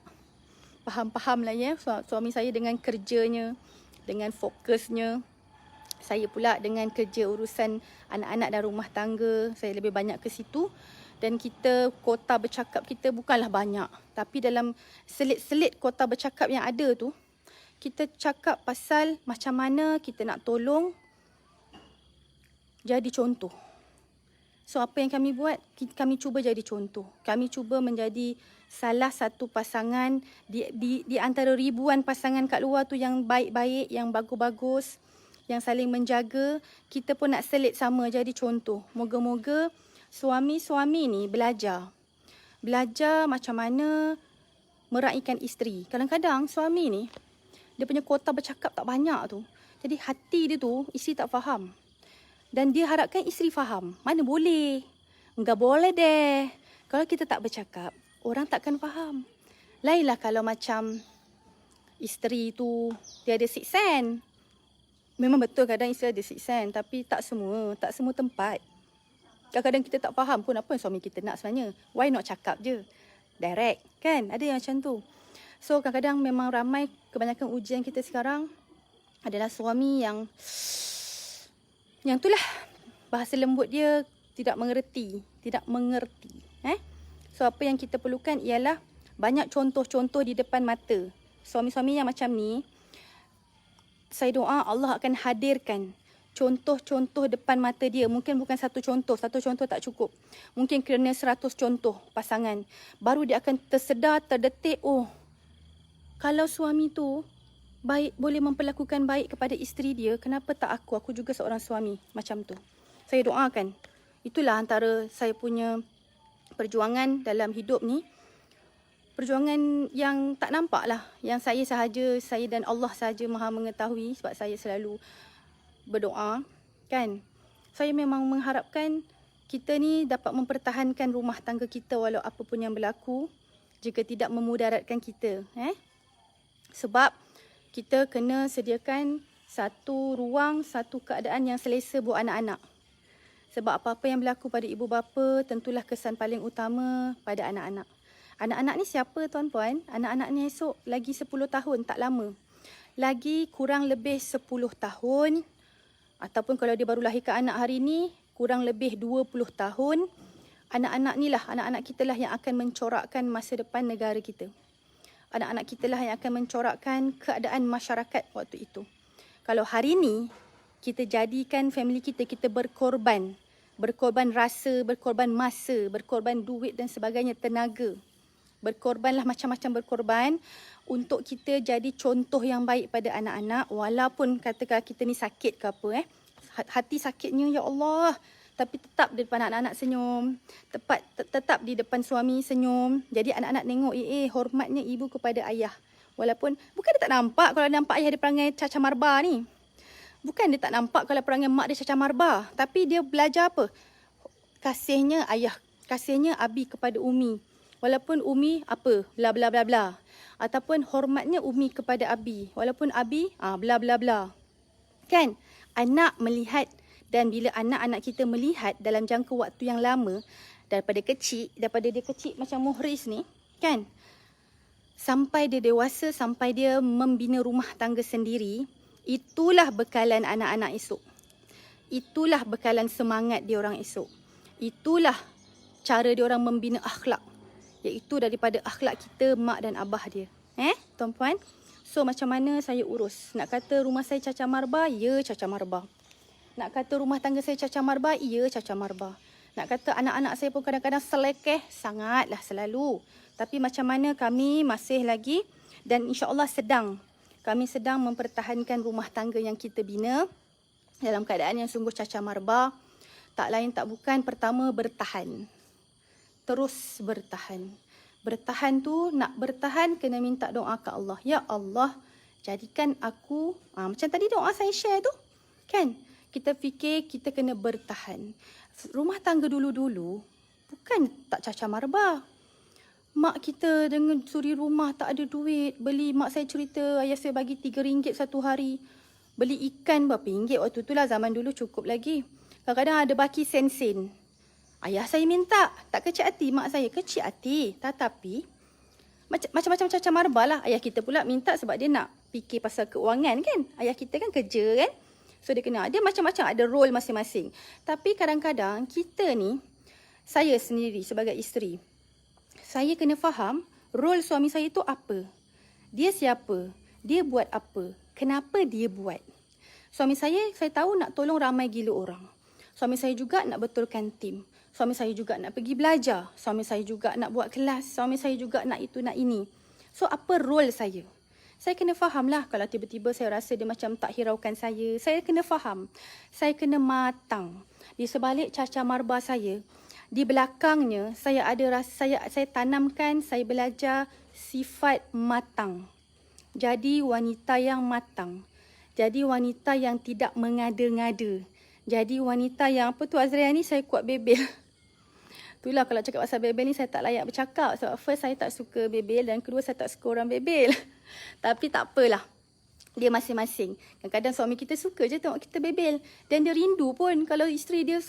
Speaker 1: Faham-faham lah ya. Suami saya dengan kerjanya. Dengan fokusnya. Saya pula dengan kerja urusan anak-anak dan rumah tangga. Saya lebih banyak ke situ. Dan kita, kota bercakap kita bukanlah banyak. Tapi dalam selit-selit kota bercakap yang ada tu, kita cakap pasal macam mana kita nak tolong jadi contoh. So apa yang kami buat, kami cuba jadi contoh. Kami cuba menjadi salah satu pasangan di antara ribuan pasangan kat luar tu yang baik-baik, yang bagus-bagus, yang saling menjaga. Kita pun nak selit sama jadi contoh. Moga-moga suami-suami ni belajar macam mana meraihkan isteri. Kadang-kadang suami ni, dia punya kuota bercakap tak banyak tu. Jadi hati dia tu, isteri tak faham. Dan dia harapkan isteri faham. Mana boleh. Enggak boleh deh. Kalau kita tak bercakap, orang takkan faham. Lainlah kalau macam isteri tu, dia ada sixth sense. Memang betul kadang isteri ada sixth sense. Tapi tak semua tempat. Kadang-kadang kita tak faham pun apa yang suami kita nak sebenarnya. Why not cakap je? Direct. Kan? Ada yang macam tu. So kadang-kadang memang ramai, kebanyakan ujian kita sekarang adalah suami yang itulah bahasa lembut dia tidak mengerti. So apa yang kita perlukan ialah banyak contoh-contoh di depan mata. Suami-suami yang macam ni, saya doa Allah akan hadirkan contoh-contoh depan mata dia. Mungkin bukan satu contoh tak cukup. Mungkin kena 100 contoh pasangan. Baru dia akan tersedar, terdetik, oh, kalau suami tu baik, boleh memperlakukan baik kepada isteri dia, kenapa tak aku? Aku juga seorang suami macam tu. Saya doakan. Itulah antara saya punya perjuangan dalam hidup ni. Perjuangan yang tak nampak lah. Yang saya dan Allah sahaja maha mengetahui, sebab saya selalu berdoa. Kan? Saya memang mengharapkan kita ni dapat mempertahankan rumah tangga kita walau apa pun yang berlaku, jika tidak memudaratkan kita. Sebab kita kena sediakan satu ruang, satu keadaan yang selesa buat anak-anak. Sebab apa-apa yang berlaku pada ibu bapa, tentulah kesan paling utama pada anak-anak. Anak-anak ni siapa tuan-puan? Anak-anak ni esok lagi 10 tahun, tak lama. Lagi kurang lebih 10 tahun. Ataupun kalau dia baru lahirkan anak hari ni, kurang lebih 20 tahun. Anak-anak ni lah, anak-anak kita lah yang akan mencorakkan masa depan negara kita. Anak-anak kita lah yang akan mencorakkan keadaan masyarakat waktu itu. Kalau hari ni, kita jadikan family kita, kita berkorban. Berkorban rasa, berkorban masa, berkorban duit dan sebagainya, tenaga. Berkorbanlah macam-macam berkorban untuk kita jadi contoh yang baik pada anak-anak. Walaupun katakan kita ni sakit ke apa, hati sakitnya, ya Allah. Tapi tetap di depan anak-anak senyum. Tetap di depan suami senyum. Jadi anak-anak tengok, hormatnya ibu kepada ayah. Walaupun, bukan dia tak nampak kalau nampak ayah dia perangai caca marba ni. Bukan dia tak nampak kalau perangai mak dia caca marba. Tapi dia belajar apa? Kasihnya ayah, kasihnya abi kepada umi. Walaupun umi apa? Bla bla bla bla. Ataupun hormatnya umi kepada abi. Walaupun abi, bla bla bla. Kan? Anak melihat. Dan bila anak-anak kita melihat dalam jangka waktu yang lama, daripada dia kecil macam Muhriz ni, kan? Sampai dia dewasa, sampai dia membina rumah tangga sendiri, itulah bekalan anak-anak esok. Itulah bekalan semangat dia orang esok. Itulah cara dia orang membina akhlak. Iaitu daripada akhlak kita, mak dan abah dia. Tuan-puan? So macam mana saya urus? Nak kata rumah saya caca marba? Ya, caca marba. Nak kata rumah tangga saya caca marba? Ya, caca marba. Nak kata anak-anak saya pun kadang-kadang selekeh? Sangatlah, selalu. Tapi macam mana kami masih lagi dan insya-Allah kami sedang mempertahankan rumah tangga yang kita bina dalam keadaan yang sungguh caca marba. Tak lain tak bukan, pertama bertahan. Terus bertahan. Bertahan tu, nak bertahan kena minta doa ke Allah. Ya Allah, jadikan aku, macam tadi doa saya share tu. Kan? Kita fikir kita kena bertahan. Rumah tangga dulu-dulu bukan tak caca marba. Mak kita dengan suri rumah tak ada duit. Mak saya cerita, ayah saya bagi RM3 satu hari. Beli ikan berapa ringgit waktu tu lah, zaman dulu cukup lagi. Kadang-kadang ada baki sen-sen. Ayah saya minta, tak kecil hati. Mak saya kecil hati. Tetapi macam-macam caca marba lah. Ayah kita pula minta sebab dia nak fikir pasal keuangan kan. Ayah kita kan kerja kan. So dia macam-macam ada role masing-masing. Tapi kadang-kadang kita ni, saya sendiri sebagai isteri, saya kena faham role suami saya tu apa. Dia siapa? Dia buat apa? Kenapa dia buat? Suami saya tahu nak tolong ramai gila orang. Suami saya juga nak betulkan tim. Suami saya juga nak pergi belajar. Suami saya juga nak buat kelas. Suami saya juga nak itu, nak ini. So, apa role saya? Saya kena faham lah kalau tiba-tiba saya rasa dia macam tak hiraukan saya. Saya kena faham. Saya kena matang. Di sebalik cacar marba saya, di belakangnya saya ada rasa, saya tanamkan, saya belajar sifat matang. Jadi wanita yang matang. Jadi wanita yang tidak mengada-ngada. Jadi wanita yang apa tu Azria ni, saya kuat bebel. Itulah kalau cakap pasal bebel ni saya tak layak bercakap. Sebab first saya tak suka bebel dan kedua saya tak suka orang bebel. Tapi tak apalah. Dia masing-masing. Kadang-kadang suami kita suka je tengok kita bebel. Dan dia rindu pun kalau isteri dia,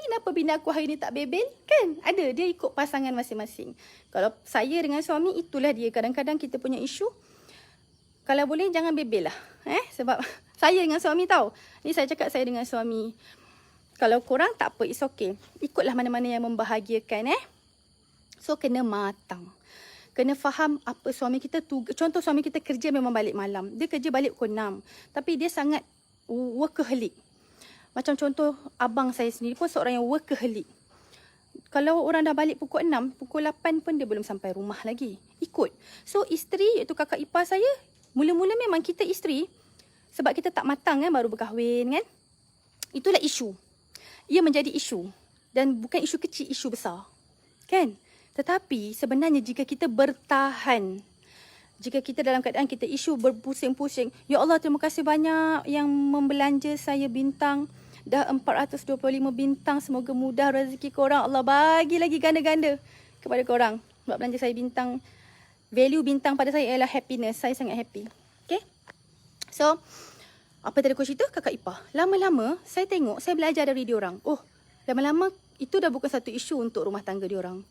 Speaker 1: kenapa bini aku hari ni tak bebel? Kan? Ada. Dia ikut pasangan masing-masing. Kalau saya dengan suami, itulah dia. Kadang-kadang kita punya isu. Kalau boleh jangan bebel lah. Sebab saya dengan suami tahu. Ni saya cakap saya dengan suami. Kalau korang tak apa, it's okay. Ikutlah mana-mana yang membahagiakan. So, kena matang. Kena faham apa suami kita tu. Contoh suami kita kerja memang balik malam. Dia kerja balik pukul 6. Tapi dia sangat workaholic. Macam contoh abang saya sendiri pun seorang yang workaholic. Kalau orang dah balik pukul 6, pukul 8 pun dia belum sampai rumah lagi. Ikut. So, isteri iaitu kakak ipar saya, mula-mula memang kita isteri. Sebab kita tak matang baru berkahwin kan. Itulah isu. Ia menjadi isu. Dan bukan isu kecil, isu besar. Kan? Tetapi sebenarnya jika kita bertahan, jika kita dalam keadaan kita isu berpusing-pusing, ya Allah terima kasih banyak yang membelanja saya bintang, dah 425 bintang, semoga mudah rezeki korang, Allah bagi lagi ganda-ganda kepada korang. Sebab belanja saya bintang, value bintang pada saya ialah happiness, saya sangat happy. Okay? So, apa tadi aku cerita? Kakak ipar. Lama-lama saya tengok, saya belajar dari diorang. Oh, lama-lama itu dah bukan satu isu untuk rumah tangga diorang.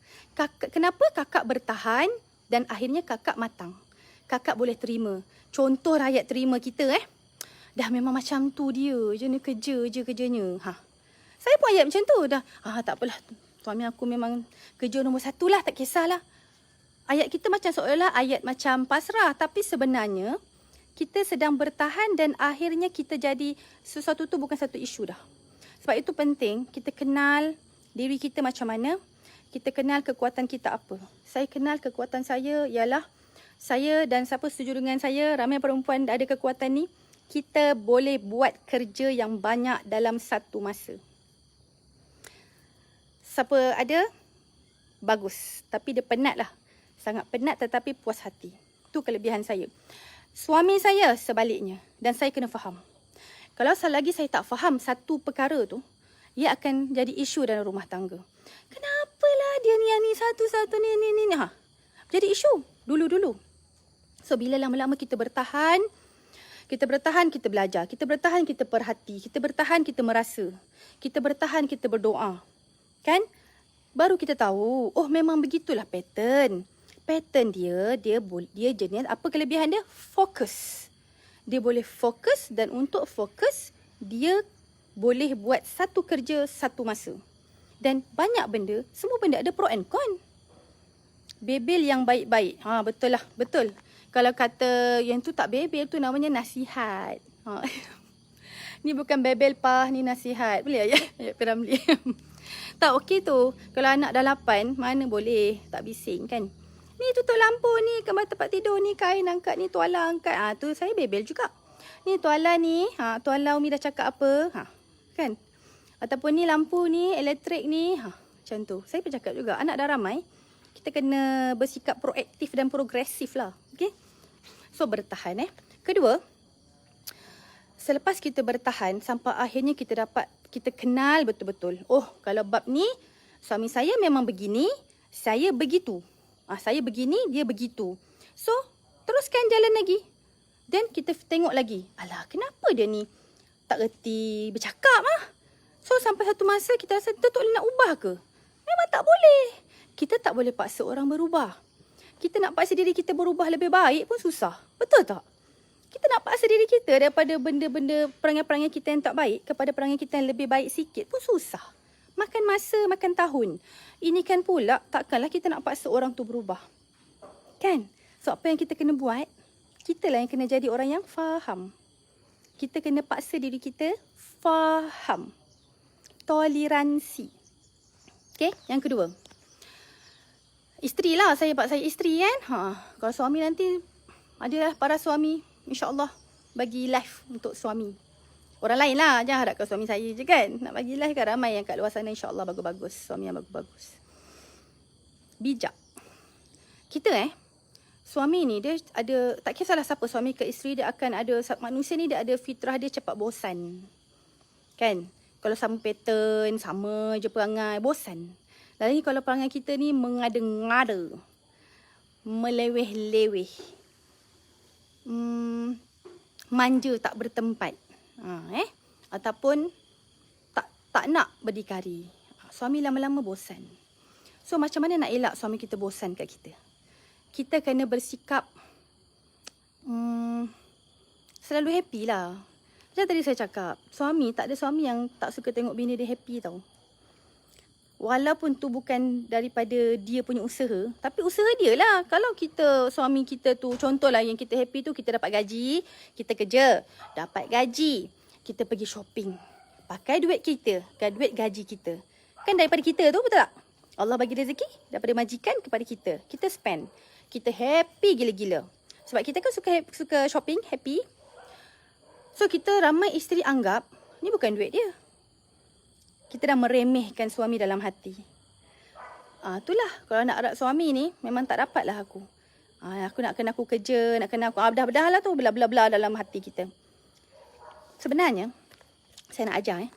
Speaker 1: Kenapa kakak bertahan dan akhirnya kakak matang? Kakak boleh terima. Contoh rakyat terima kita dah memang macam tu dia. Je ni kerja je kerjanya. Saya pun ayat macam tu dah. Tak apalah. Suami aku memang kerja nombor 1 lah. Tak kisahlah. Ayat kita macam seolah-olah ayat macam pasrah. Tapi sebenarnya kita sedang bertahan dan akhirnya kita jadi sesuatu tu bukan satu isu dah. Sebab itu penting kita kenal diri kita macam mana. Kita kenal kekuatan kita apa. Saya kenal kekuatan saya ialah saya dan siapa setuju dengan saya, ramai perempuan ada kekuatan ni. Kita boleh buat kerja yang banyak dalam satu masa. Siapa ada? Bagus. Tapi dia penat lah. Sangat penat tetapi puas hati. Itu kelebihan saya. Suami saya sebaliknya. Dan saya kena faham. Kalau selagi saya tak faham satu perkara tu, ia akan jadi isu dalam rumah tangga. Kenapalah dia ni satu-satu ni. Jadi isu dulu-dulu. So bila lama-lama kita bertahan, kita belajar. Kita bertahan, kita perhati. Kita bertahan, kita merasa. Kita bertahan, kita berdoa. Kan? Baru kita tahu, oh memang begitulah pattern. Pattern dia jenis, apa kelebihan dia? Fokus. Dia boleh fokus dan untuk fokus, dia boleh buat satu kerja satu masa. Dan banyak benda, semua benda ada pro and con. Bebel yang baik-baik. Betul lah, betul. Kalau kata yang tu tak bebel, tu namanya nasihat. Ni bukan bebel pah, ni nasihat. Boleh ayat Piramli. Tak okey tu. Kalau anak dah 8, mana boleh tak bising kan. Ni tutup lampu ni, kemar tempat tidur ni, kain angkat ni, tuala angkat. Tu saya bebel juga. Ni tuala ni, tuala Umi dah cakap apa. Kan? Ataupun ni lampu ni, elektrik ni. Macam tu. Saya pun cakap juga, anak dah ramai. Kita kena bersikap proaktif dan progresif lah. Okay? So, bertahan Kedua, selepas kita bertahan, sampai akhirnya kita kenal betul-betul. Oh, kalau bab ni, suami saya memang begini, saya begitu. Saya begini, dia begitu. So, teruskan jalan lagi. Dan kita tengok lagi. Alah, kenapa dia ni tak reti bercakap So, sampai satu masa kita rasa kita tak boleh nak ubah ke? Memang tak boleh. Kita tak boleh paksa orang berubah. Kita nak paksa diri kita berubah lebih baik pun susah. Betul tak? Kita nak paksa diri kita daripada benda-benda perangai-perangai kita yang tak baik kepada perangai kita yang lebih baik sikit pun susah. Makan masa, makan tahun. Ini kan pula takkanlah kita nak paksa orang tu berubah. Kan? So apa yang kita kena buat? Kita lah yang kena jadi orang yang faham. Kita kena paksa diri kita faham. toleransi. Okay, yang kedua. Isteri lah, saya isteri kan. Kalau suami nanti, adalah para suami, insyaAllah bagi live untuk suami. Orang lain lah, jangan harapkan suami saya je kan. Nak bagi live kan ramai yang kat luar sana, insyaAllah bagus-bagus. Suami yang bagus-bagus. Bijak. Kita suami ni dia ada, tak kisahlah siapa suami ke isteri, dia akan ada, manusia ni dia ada fitrah dia cepat bosan. Kan? Kalau sama pattern, sama je perangai, bosan. Lain kalau perangai kita ni mengada-ngada, meleweh-leweh, manja tak bertempat, ataupun tak nak berdikari. Suami lama-lama bosan. So macam mana nak elak suami kita bosan kat kita? Kita kena bersikap selalu happy lah. Macam tadi saya cakap, tak ada suami yang tak suka tengok bini dia happy tau. Walaupun tu bukan daripada dia punya usaha, tapi usaha dia lah. Kalau suami kita tu, contohlah yang kita happy tu, kita dapat gaji, kita kerja, dapat gaji, kita pergi shopping. Pakai duit kita, duit gaji kita. Kan daripada kita tu, betul tak? Allah bagi rezeki daripada majikan kepada kita. Kita spend. Kita happy gila-gila. Sebab kita kan suka shopping, happy. So kita ramai isteri anggap, ni bukan duit dia. Kita dah meremehkan suami dalam hati. Itulah, kalau nak harap suami ni, memang tak dapat lah aku. Aku nak kena aku kerja, nak kena aku, bedah-bedah lah tu, bela-bela dalam hati kita. Sebenarnya, saya nak ajar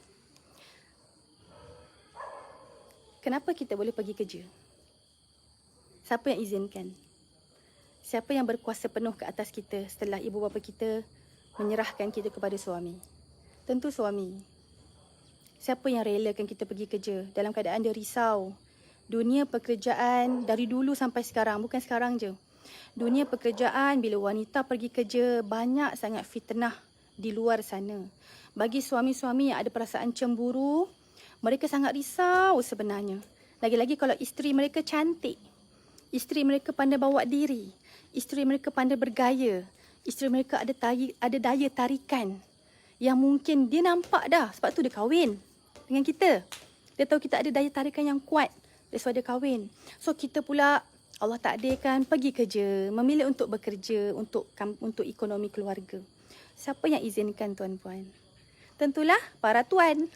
Speaker 1: kenapa kita boleh pergi kerja? Siapa yang izinkan? Siapa yang berkuasa penuh ke atas kita setelah ibu bapa kita menyerahkan kita kepada suami? Tentu suami. Siapa yang relakan kita pergi kerja dalam keadaan dia risau? Dunia pekerjaan dari dulu sampai sekarang, bukan sekarang je. Dunia pekerjaan bila wanita pergi kerja, banyak sangat fitnah di luar sana. Bagi suami-suami yang ada perasaan cemburu, mereka sangat risau sebenarnya. Lagi-lagi kalau isteri mereka cantik. Isteri mereka pandai bawa diri. Isteri mereka pandai bergaya. Isteri mereka ada daya tarikan. Yang mungkin dia nampak dah, sebab tu dia kahwin dengan kita. Dia tahu kita ada daya tarikan yang kuat. That's why dia kahwin. So kita pula, Allah takdirkan pergi kerja, memilih untuk bekerja untuk ekonomi keluarga. Siapa yang izinkan tuan-puan? Tentulah para tuan.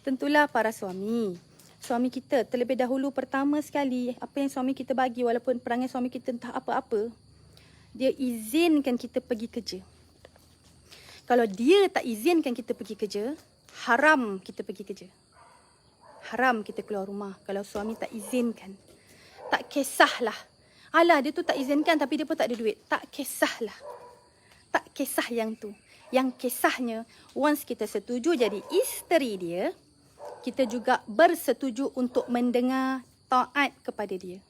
Speaker 1: Tentulah para suami. Suami kita terlebih dahulu, pertama sekali, apa yang suami kita bagi, walaupun perangai suami kita entah apa-apa, dia izinkan kita pergi kerja. Kalau dia tak izinkan kita pergi kerja, haram kita pergi kerja. Haram kita keluar rumah kalau suami tak izinkan. Tak kisahlah. Alah, dia tu tak izinkan tapi dia pun tak ada duit. Tak kisahlah. Tak kisah yang tu. Yang kisahnya, once kita setuju jadi isteri dia, kita juga bersetuju untuk mendengar taat kepada dia.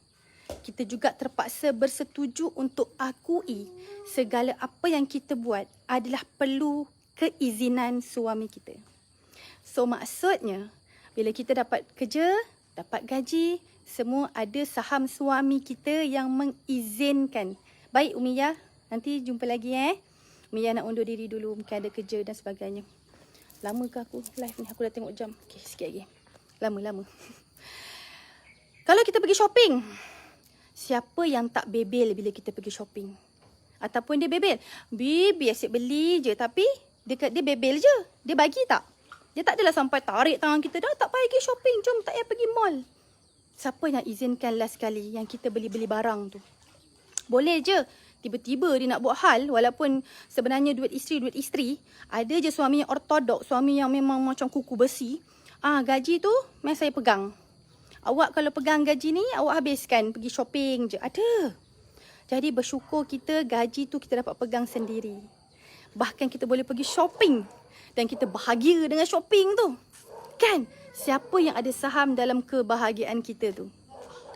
Speaker 1: Kita juga terpaksa bersetuju untuk akui segala apa yang kita buat adalah perlu keizinan suami kita. So maksudnya, bila kita dapat kerja, dapat gaji, semua ada saham suami kita yang mengizinkan. Baik Umiyah, nanti jumpa lagi Umiyah nak undur diri dulu, mungkin ada kerja dan sebagainya. Lama ke aku live ni? Aku dah tengok jam. Okay, sikit lagi. Lama. Kalau kita pergi shopping, siapa yang tak bebel bila kita pergi shopping? Ataupun dia bebel. Bibi asyik beli je, tapi dia bebel je. Dia bagi tak? Dia tak adalah sampai tarik tangan kita. Dah tak payah pergi shopping, jom tak payah pergi mall. Siapa yang izinkan last kali yang kita beli-beli barang tu? Boleh je. Tiba-tiba dia nak buat hal, walaupun sebenarnya duit isteri. Ada je suami yang ortodok, suami yang memang macam kuku besi. Gaji tu memang saya pegang. Awak kalau pegang gaji ni, awak habiskan pergi shopping je. Ada. Jadi bersyukur kita gaji tu kita dapat pegang sendiri. Bahkan kita boleh pergi shopping. Dan kita bahagia dengan shopping tu. Kan? Siapa yang ada saham dalam kebahagiaan kita tu?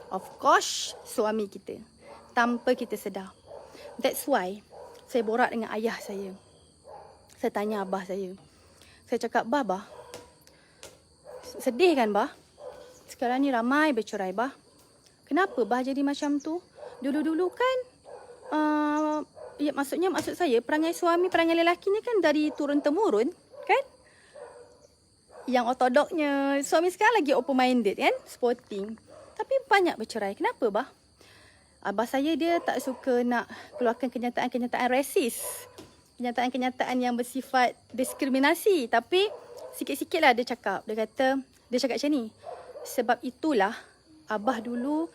Speaker 1: Of course, suami kita. Tanpa kita sedar. That's why saya borak dengan ayah saya. Saya tanya abah saya. Saya cakap, bah, sedih kan bah? Sekarang ni ramai bercerai bah. Kenapa bah jadi macam tu? Dulu-dulu kan, maksud saya perangai suami, perangai lelaki ni kan dari turun-temurun, kan? yang ortodoknya. Suami sekarang lagi open minded kan, sporting. Tapi banyak bercerai. Kenapa bah? Abah saya dia tak suka nak keluarkan kenyataan-kenyataan rasis. Kenyataan-kenyataan yang bersifat diskriminasi. Tapi sikit-sikit lah dia cakap. Dia cakap macam ni. Sebab itulah abah dulu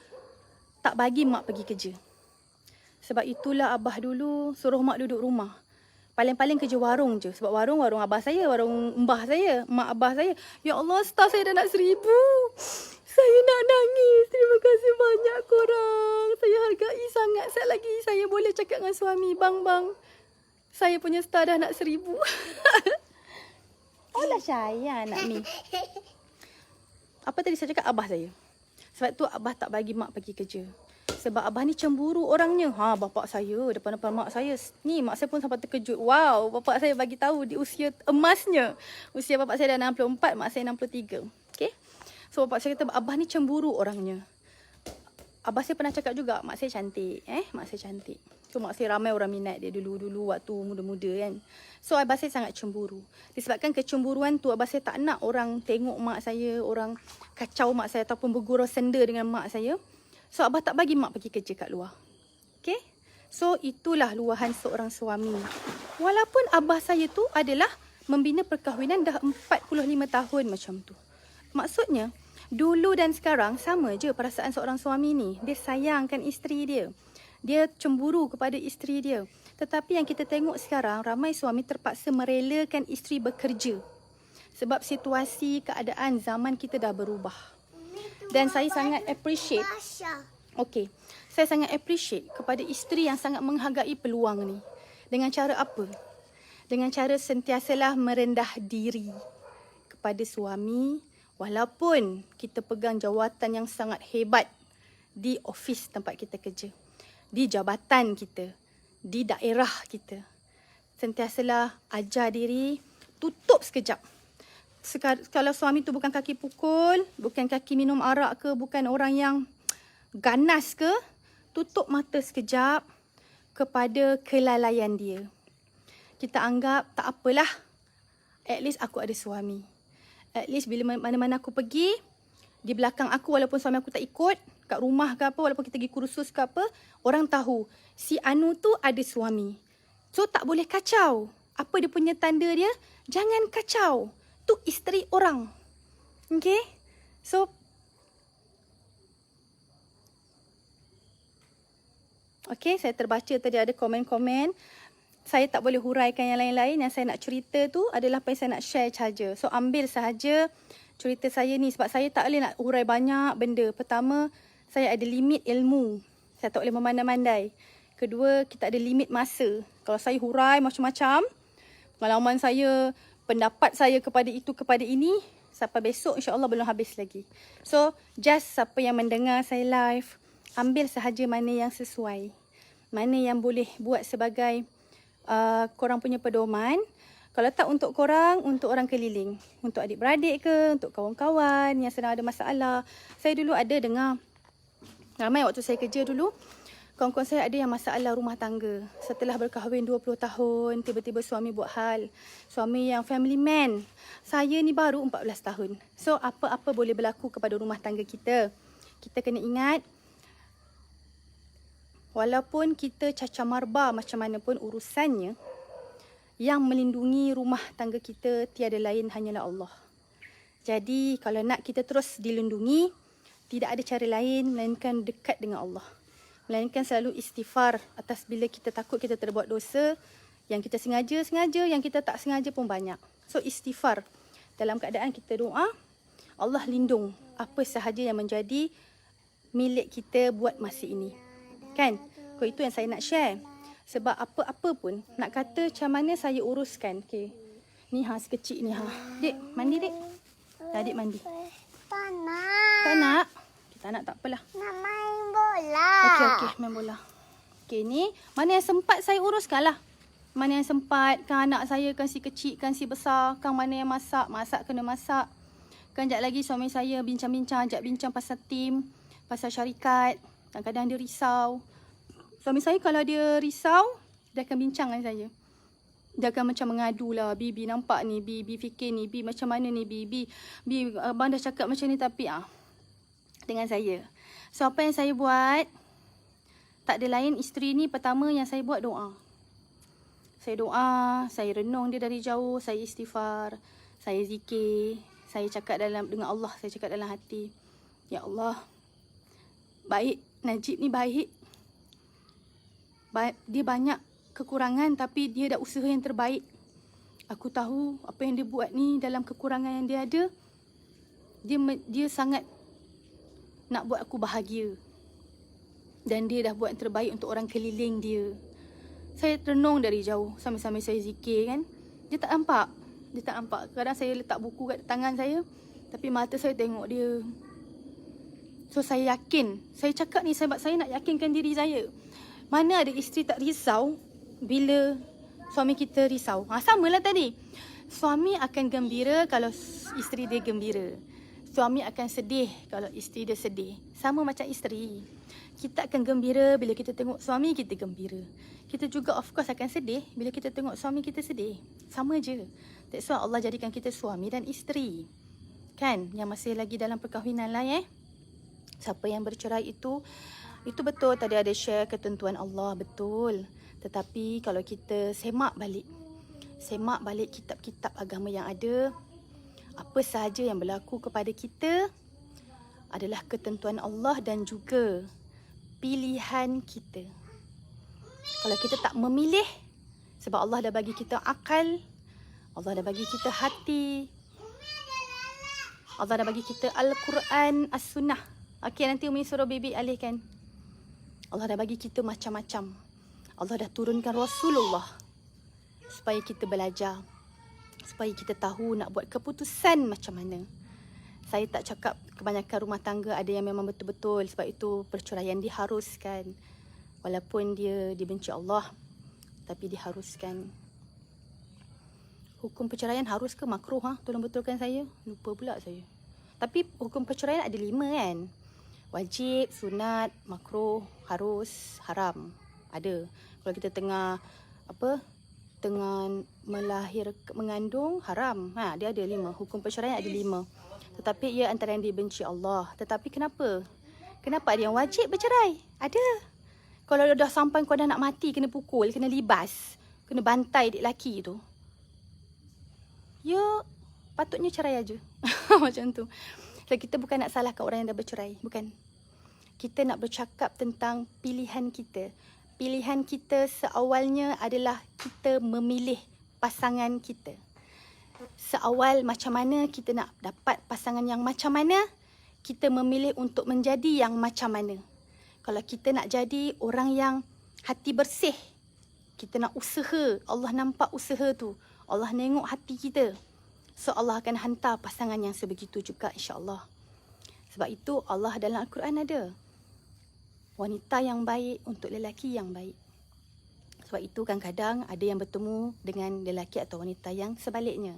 Speaker 1: tak bagi mak pergi kerja. Sebab itulah abah dulu suruh mak duduk rumah. Paling-paling kerja warung je. Sebab warung abah saya, warung mbah saya, mak abah saya. Ya Allah, staff saya dah nak 1,000. Saya nak nangis. Terima kasih banyak korang. Saya hargai sangat. Sekali lagi saya boleh cakap dengan suami. Bang, saya punya staff dah nak 1,000. Allah sayang anak ni. Apa tadi saya cakap? Abah saya. Sebab tu abah tak bagi mak pergi kerja. Sebab abah ni cemburu orangnya. Bapak saya depan-depan mak saya. Ni mak saya pun sampai terkejut. Wow, bapak saya bagi tahu di usia emasnya. Usia bapak saya dah 64, mak saya 63. Okay. So bapak saya kata abah ni cemburu orangnya. Abah saya pernah cakap juga mak saya cantik. Mak saya cantik. So mak saya ramai orang minat dia dulu-dulu waktu muda-muda kan. So abah saya sangat cemburu. Disebabkan kecemburuan tu abah saya tak nak orang tengok mak saya, orang kacau mak saya ataupun bergurau senda dengan mak saya. So abah tak bagi mak pergi kerja kat luar. Okay. So itulah luahan seorang suami. Walaupun abah saya tu adalah membina perkahwinan dah 45 tahun macam tu. Maksudnya dulu dan sekarang sama je perasaan seorang suami ni. Dia sayangkan isteri dia. Dia cemburu kepada isteri dia. Tetapi yang kita tengok sekarang, ramai suami terpaksa merelakan isteri bekerja. Sebab situasi, keadaan, zaman kita dah berubah. Dan saya sangat appreciate. Okay. Saya sangat appreciate kepada isteri yang sangat menghargai peluang ni. Dengan cara apa? Dengan cara sentiasalah merendah diri kepada suami. Walaupun kita pegang jawatan yang sangat hebat di ofis tempat kita kerja. Di jabatan kita. Di daerah kita. Sentiasalah ajar diri. Tutup sekejap. Kalau suami tu bukan kaki pukul, bukan kaki minum arak ke, bukan orang yang ganas ke, tutup mata sekejap kepada kelalaian dia. Kita anggap tak apalah, at least aku ada suami. At least bila mana-mana aku pergi, di belakang aku walaupun suami aku tak ikut, kat rumah ke apa, walaupun kita pergi kursus ke apa, orang tahu si Anu tu ada suami. So tak boleh kacau. Apa dia punya tanda dia? Jangan kacau. Tu isteri orang. Okay. So. Okay. Saya terbaca tadi ada komen-komen. Saya tak boleh huraikan yang lain-lain. Yang saya nak cerita tu adalah apa yang saya nak share sahaja. So ambil sahaja cerita saya ni. Sebab saya tak boleh nak hurai banyak benda. Pertama, saya ada limit ilmu. Saya tak boleh memandai-mandai. Kedua, kita ada limit masa. Kalau saya hurai macam-macam, pengalaman saya, pendapat saya kepada itu, kepada ini, sampai besok insya-Allah belum habis lagi. So, just siapa yang mendengar saya live, ambil sahaja mana yang sesuai. Mana yang boleh buat sebagai korang punya pedoman. Kalau tak untuk korang, untuk orang keliling. Untuk adik-beradik ke, untuk kawan-kawan yang sedang ada masalah. Saya dulu ada dengar, ramai waktu saya kerja dulu, kawan-kawan saya ada yang masalah rumah tangga. Setelah berkahwin 20 tahun, tiba-tiba suami buat hal. Suami yang family man. Saya ni baru 14 tahun. So, apa-apa boleh berlaku kepada rumah tangga kita. Kita kena ingat, walaupun kita cacah marba macam mana pun urusannya, yang melindungi rumah tangga kita tiada lain hanyalah Allah. Jadi, kalau nak kita terus dilindungi, tidak ada cara lain melainkan dekat dengan Allah. Melainkan selalu istighfar atas bila kita takut kita terbuat dosa. Yang kita sengaja, yang kita tak sengaja pun banyak. So istighfar. Dalam keadaan kita doa, Allah lindung apa sahaja yang menjadi milik kita buat masa ini. Kan? So itu yang saya nak share. Sebab apa-apa pun, nak kata macam mana saya uruskan. Okay. Ni sekecil ni Dik, mandi Dik. Dah Dik mandi.
Speaker 2: Tak nak.
Speaker 1: Tak nak? Tak nak tak apalah.
Speaker 2: Nak main bola.
Speaker 1: Okey, main bola. Okey, ni mana yang sempat saya uruskan lah. Mana yang sempat, kan anak saya, kan si kecil, kan si besar, kan mana yang masak kena masak. Kan sekejap lagi suami saya bincang-bincang, ajak bincang pasal tim, pasal syarikat. Kadang-kadang dia risau. Suami saya kalau dia risau, dia akan bincang dengan saya. Dia akan macam mengadu lah. Bibi nampak ni, Bibi fikir ni, Bibi macam mana ni, Bibi abang dah cakap macam ni tapi dengan saya. So apa yang saya buat, tak ada lain, isteri ni pertama yang saya buat doa. Saya doa, saya renung dia dari jauh, saya istighfar, saya zikir, saya cakap dengan Allah, saya cakap dalam hati, ya Allah, baik, Najib ni baik. Dia banyak kekurangan tapi dia dah usaha yang terbaik. Aku tahu apa yang dia buat ni dalam kekurangan yang dia ada, dia sangat nak buat aku bahagia. Dan dia dah buat yang terbaik untuk orang keliling dia. Saya renung dari jauh sambil-sambil saya zikir kan. Dia tak nampak. Dia tak nampak. Kadang saya letak buku kat tangan saya, tapi mata saya tengok dia. So saya yakin. Saya cakap ni sebab saya nak yakinkan diri saya. Mana ada isteri tak risau bila suami kita risau. Samalah tadi. Suami akan gembira kalau isteri dia gembira. Suami akan sedih kalau isteri dia sedih. Sama macam isteri. Kita akan gembira bila kita tengok suami kita gembira. Kita juga of course akan sedih bila kita tengok suami kita sedih. Sama je. That's why Allah jadikan kita suami dan isteri. Kan? Yang masih lagi dalam perkahwinan lah Siapa yang bercerai itu betul tadi ada share ketentuan Allah, betul. Tetapi kalau kita semak balik kitab-kitab agama yang ada, apa sahaja yang berlaku kepada kita adalah ketentuan Allah dan juga pilihan kita. Kalau kita tak memilih, sebab Allah dah bagi kita akal, Allah dah bagi kita hati, Allah dah bagi kita Al-Quran, As-Sunnah. Okey, nanti Umi suruh Bibi alihkan. Allah dah bagi kita macam-macam. Allah dah turunkan Rasulullah supaya kita belajar, supaya kita tahu nak buat keputusan macam mana. Saya tak cakap kebanyakan rumah tangga ada yang memang betul-betul, sebab itu perceraian diharuskan. Walaupun dia dibenci Allah, tapi diharuskan. Hukum perceraian harus ke makruh? Tolong betulkan saya. Lupa pula saya. Tapi hukum perceraian ada 5 kan? Wajib, sunat, makruh, harus, haram. Ada. Kalau kita tengah mengandung, haram. Dia ada 5. Hukum perceraian ada 5. Tetapi ia antara yang dibenci Allah. Tetapi kenapa? Kenapa ada yang wajib bercerai? Ada. Kalau dah sampai kau dah nak mati, kena pukul, kena libas, kena bantai dik lelaki tu, ya patutnya cerai aja. Macam tu. So, kita bukan nak salahkan orang yang dah bercerai. Bukan. Kita nak bercakap tentang pilihan kita. Pilihan kita seawalnya adalah kita memilih pasangan kita. Seawal macam mana kita nak dapat pasangan yang macam mana, kita memilih untuk menjadi yang macam mana. Kalau kita nak jadi orang yang hati bersih, kita nak usaha. Allah nampak usaha tu. Allah tengok hati kita. So Allah akan hantar pasangan yang sebegitu juga, insya-Allah. Sebab itu Allah dalam Al-Quran ada wanita yang baik untuk lelaki yang baik. Sebab itu kadang-kadang ada yang bertemu dengan lelaki atau wanita yang sebaliknya.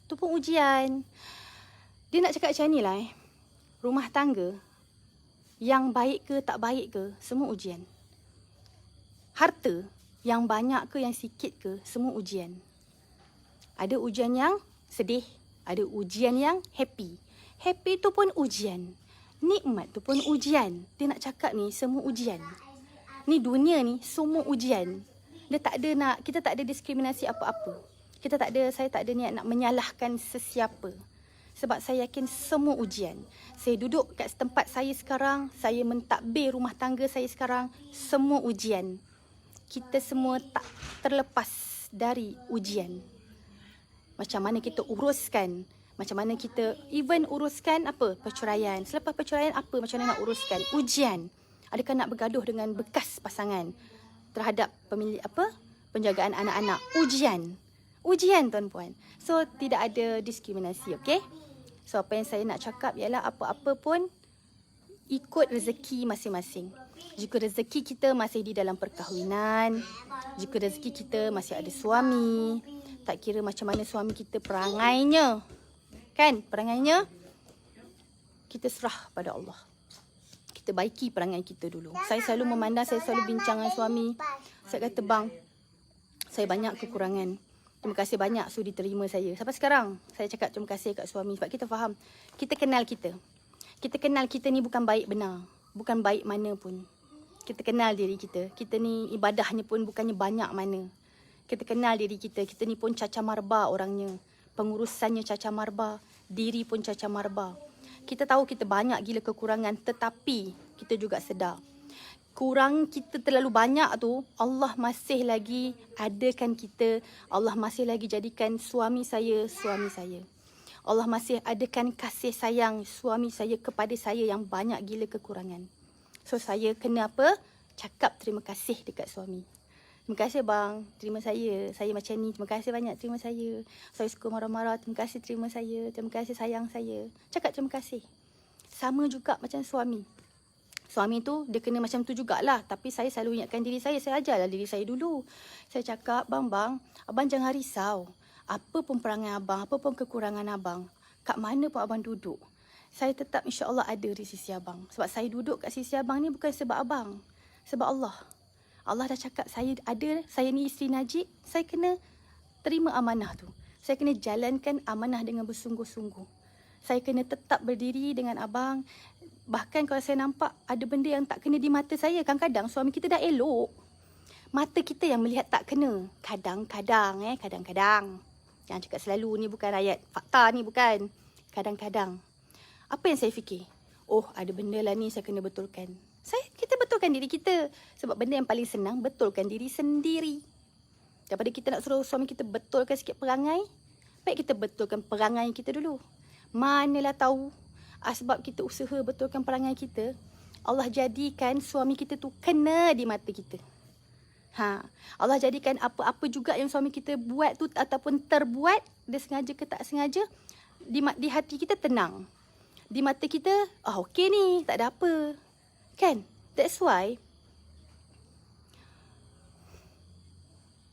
Speaker 1: Itu pun ujian. Dia nak cakap macam ni lah rumah tangga, yang baik ke tak baik ke, semua ujian. Harta, yang banyak ke yang sikit ke, semua ujian. Ada ujian yang sedih, ada ujian yang happy. Happy tu pun ujian. Nikmat tu pun ujian. Dia nak cakap ni semua ujian. Ni dunia ni semua ujian. Kita tak ada diskriminasi apa-apa. Saya tak ada niat nak menyalahkan sesiapa. Sebab saya yakin semua ujian. Saya duduk kat tempat saya sekarang, saya mentadbir rumah tangga saya sekarang, semua ujian. Kita semua tak terlepas dari ujian. Macam mana kita uruskan, macam mana kita even uruskan perceraian. Selepas perceraian macam mana nak uruskan? Ujian. Adakah nak bergaduh dengan bekas pasangan terhadap penjagaan anak-anak? Ujian. Ujian tuan-puan. So tidak ada diskriminasi, okey? So apa yang saya nak cakap ialah apa-apa pun ikut rezeki masing-masing. Jika rezeki kita masih di dalam perkahwinan, jika rezeki kita masih ada suami, tak kira macam mana suami kita perangainya, kan? Perangainya, kita serah pada Allah. Kita baiki perangai kita dulu. Saya selalu memandang, saya selalu bincang dengan suami. Saya kata, bang, saya banyak kekurangan. Terima kasih banyak sudi terima saya. Sampai sekarang saya cakap terima kasih kat suami sebab kita faham. Kita kenal kita. Kita kenal kita ni bukan baik benar. Bukan baik mana pun. Kita kenal diri kita. Kita ni ibadahnya pun bukannya banyak mana. Kita kenal diri kita. Kita ni pun caca marba orangnya. Pengurusannya caca marba. Diri pun caca marba. Kita tahu kita banyak gila kekurangan tetapi kita juga sedar. Kurang kita terlalu banyak tu, Allah masih lagi adakan kita. Allah masih lagi jadikan suami saya. Allah masih adakan kasih sayang suami saya kepada saya yang banyak gila kekurangan. So saya kena apa? Cakap terima kasih dekat suami. Terima kasih bang, terima saya macam ni. Terima kasih banyak, terima saya. Saya suka marah-marah, terima kasih, terima saya. Terima kasih sayang saya. Cakap terima kasih. Sama juga macam suami. Suami tu dia kena macam tu jugalah. Tapi saya selalu ingatkan diri saya ajarlah diri saya dulu. Saya cakap, bang, abang jangan risau. Apa pun perangai abang, apa pun kekurangan abang, kat mana pun abang duduk, saya tetap insya-Allah ada di sisi abang. Sebab saya duduk kat sisi abang ni bukan sebab abang, sebab Allah. Allah dah cakap saya ada, saya ni isteri Najib, saya kena terima amanah tu. Saya kena jalankan amanah dengan bersungguh-sungguh. Saya kena tetap berdiri dengan abang. Bahkan kalau saya nampak ada benda yang tak kena di mata saya, kadang-kadang suami kita dah elok. Mata kita yang melihat tak kena. Kadang-kadang. Jangan cakap selalu, ni bukan ayat fakta ni, bukan. Kadang-kadang. Apa yang saya fikir? Oh, ada benda lah ni saya kena betulkan. Kita betulkan diri kita. Sebab benda yang paling senang, betulkan diri sendiri. Daripada kita nak suruh suami kita betulkan sikit perangai, baik kita betulkan perangai kita dulu. Manalah tahu, sebab kita usaha betulkan perangai kita, Allah jadikan suami kita tu kena di mata kita. Allah jadikan apa-apa juga yang suami kita buat tu ataupun terbuat, dia sengaja ke tak sengaja, di hati kita tenang. Di mata kita, okey ni, tak ada apa. Kan? That's why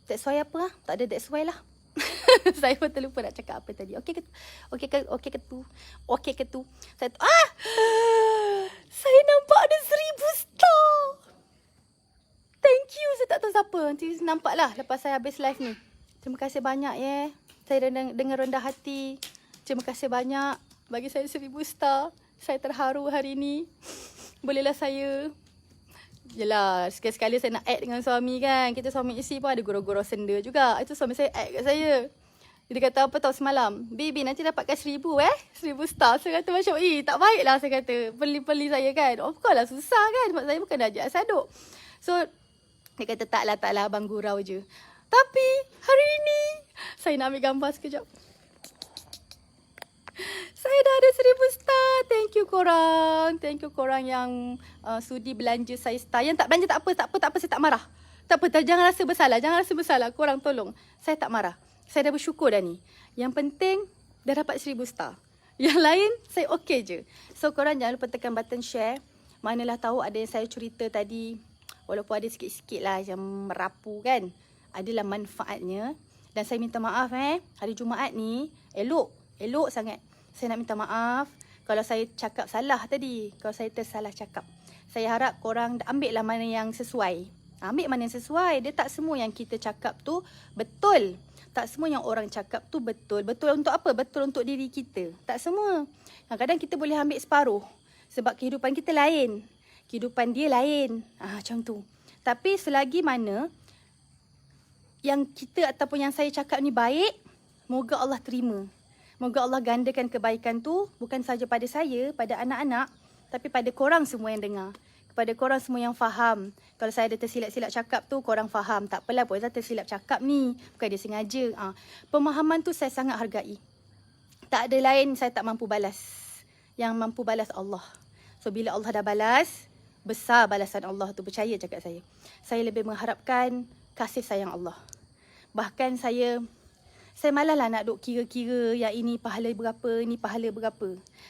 Speaker 1: apa lah? Tak ada that's why lah. Saya pun terlupa nak cakap apa tadi. Okey ke tu? Saya nampak ada 1000 star. Thank you. Saya tak tahu siapa. Nanti nampak lah lepas saya habis live ni. Terima kasih banyak ya. Saya dengan rendah hati. Terima kasih banyak bagi saya 1000 star. Saya terharu hari ni. Bolehlah saya, yelah, sekali-sekali saya nak act dengan suami kan. Kita suami isteri pun ada gurau-gurau senda juga. Itu suami saya act kat saya. Dia kata apa tahu semalam, baby nanti dapatkan 1000 1000 star. Saya kata macam, tak baik lah. Saya kata, peli-peli saya kan. Of course lah susah kan. Sebab saya bukan ajak asaduk. So, dia kata taklah abang gurau je. Tapi hari ni saya nak ambil gambar sekejap. Saya dah ada 1000 star. Thank you korang yang sudi belanja saya star. Yang tak belanja tak apa, saya tak marah. Tak apa, jangan rasa bersalah. Korang tolong. Saya tak marah. Saya dah bersyukur dah ni. Yang penting dah dapat 1000 star. Yang lain saya okey je. So korang jangan lupa tekan button share. Manalah tahu ada yang saya cerita tadi, walaupun ada sikit-sikit lah yang merapu kan, adalah manfaatnya. Dan saya minta maaf hari Jumaat ni elok sangat. Saya nak minta maaf kalau saya cakap salah tadi, kalau saya tersalah cakap. Saya harap korang ambil lah mana yang sesuai. Ambil mana yang sesuai. Dia tak semua yang kita cakap tu betul. Tak semua yang orang cakap tu betul. Betul untuk apa? Betul untuk diri kita. Tak semua. Kadang-kadang kita boleh ambil separuh. Sebab kehidupan kita lain. Kehidupan dia lain. Macam tu. Tapi selagi mana yang kita ataupun yang saya cakap ni baik, moga Allah terima. Moga Allah gandakan kebaikan tu bukan saja pada saya, pada anak-anak, tapi pada korang semua yang dengar. Kepada korang semua yang faham. Kalau saya ada tersilap-silap cakap tu, korang faham. Tak apalah, boleh tersilap cakap ni. Bukan dia sengaja. Pemahaman tu saya sangat hargai. Tak ada lain saya tak mampu balas. Yang mampu balas Allah. So bila Allah dah balas, besar balasan Allah tu. Percaya cakap saya. Saya lebih mengharapkan kasih sayang Allah. Bahkan saya malas lah nak duk kira-kira yang ini pahala berapa,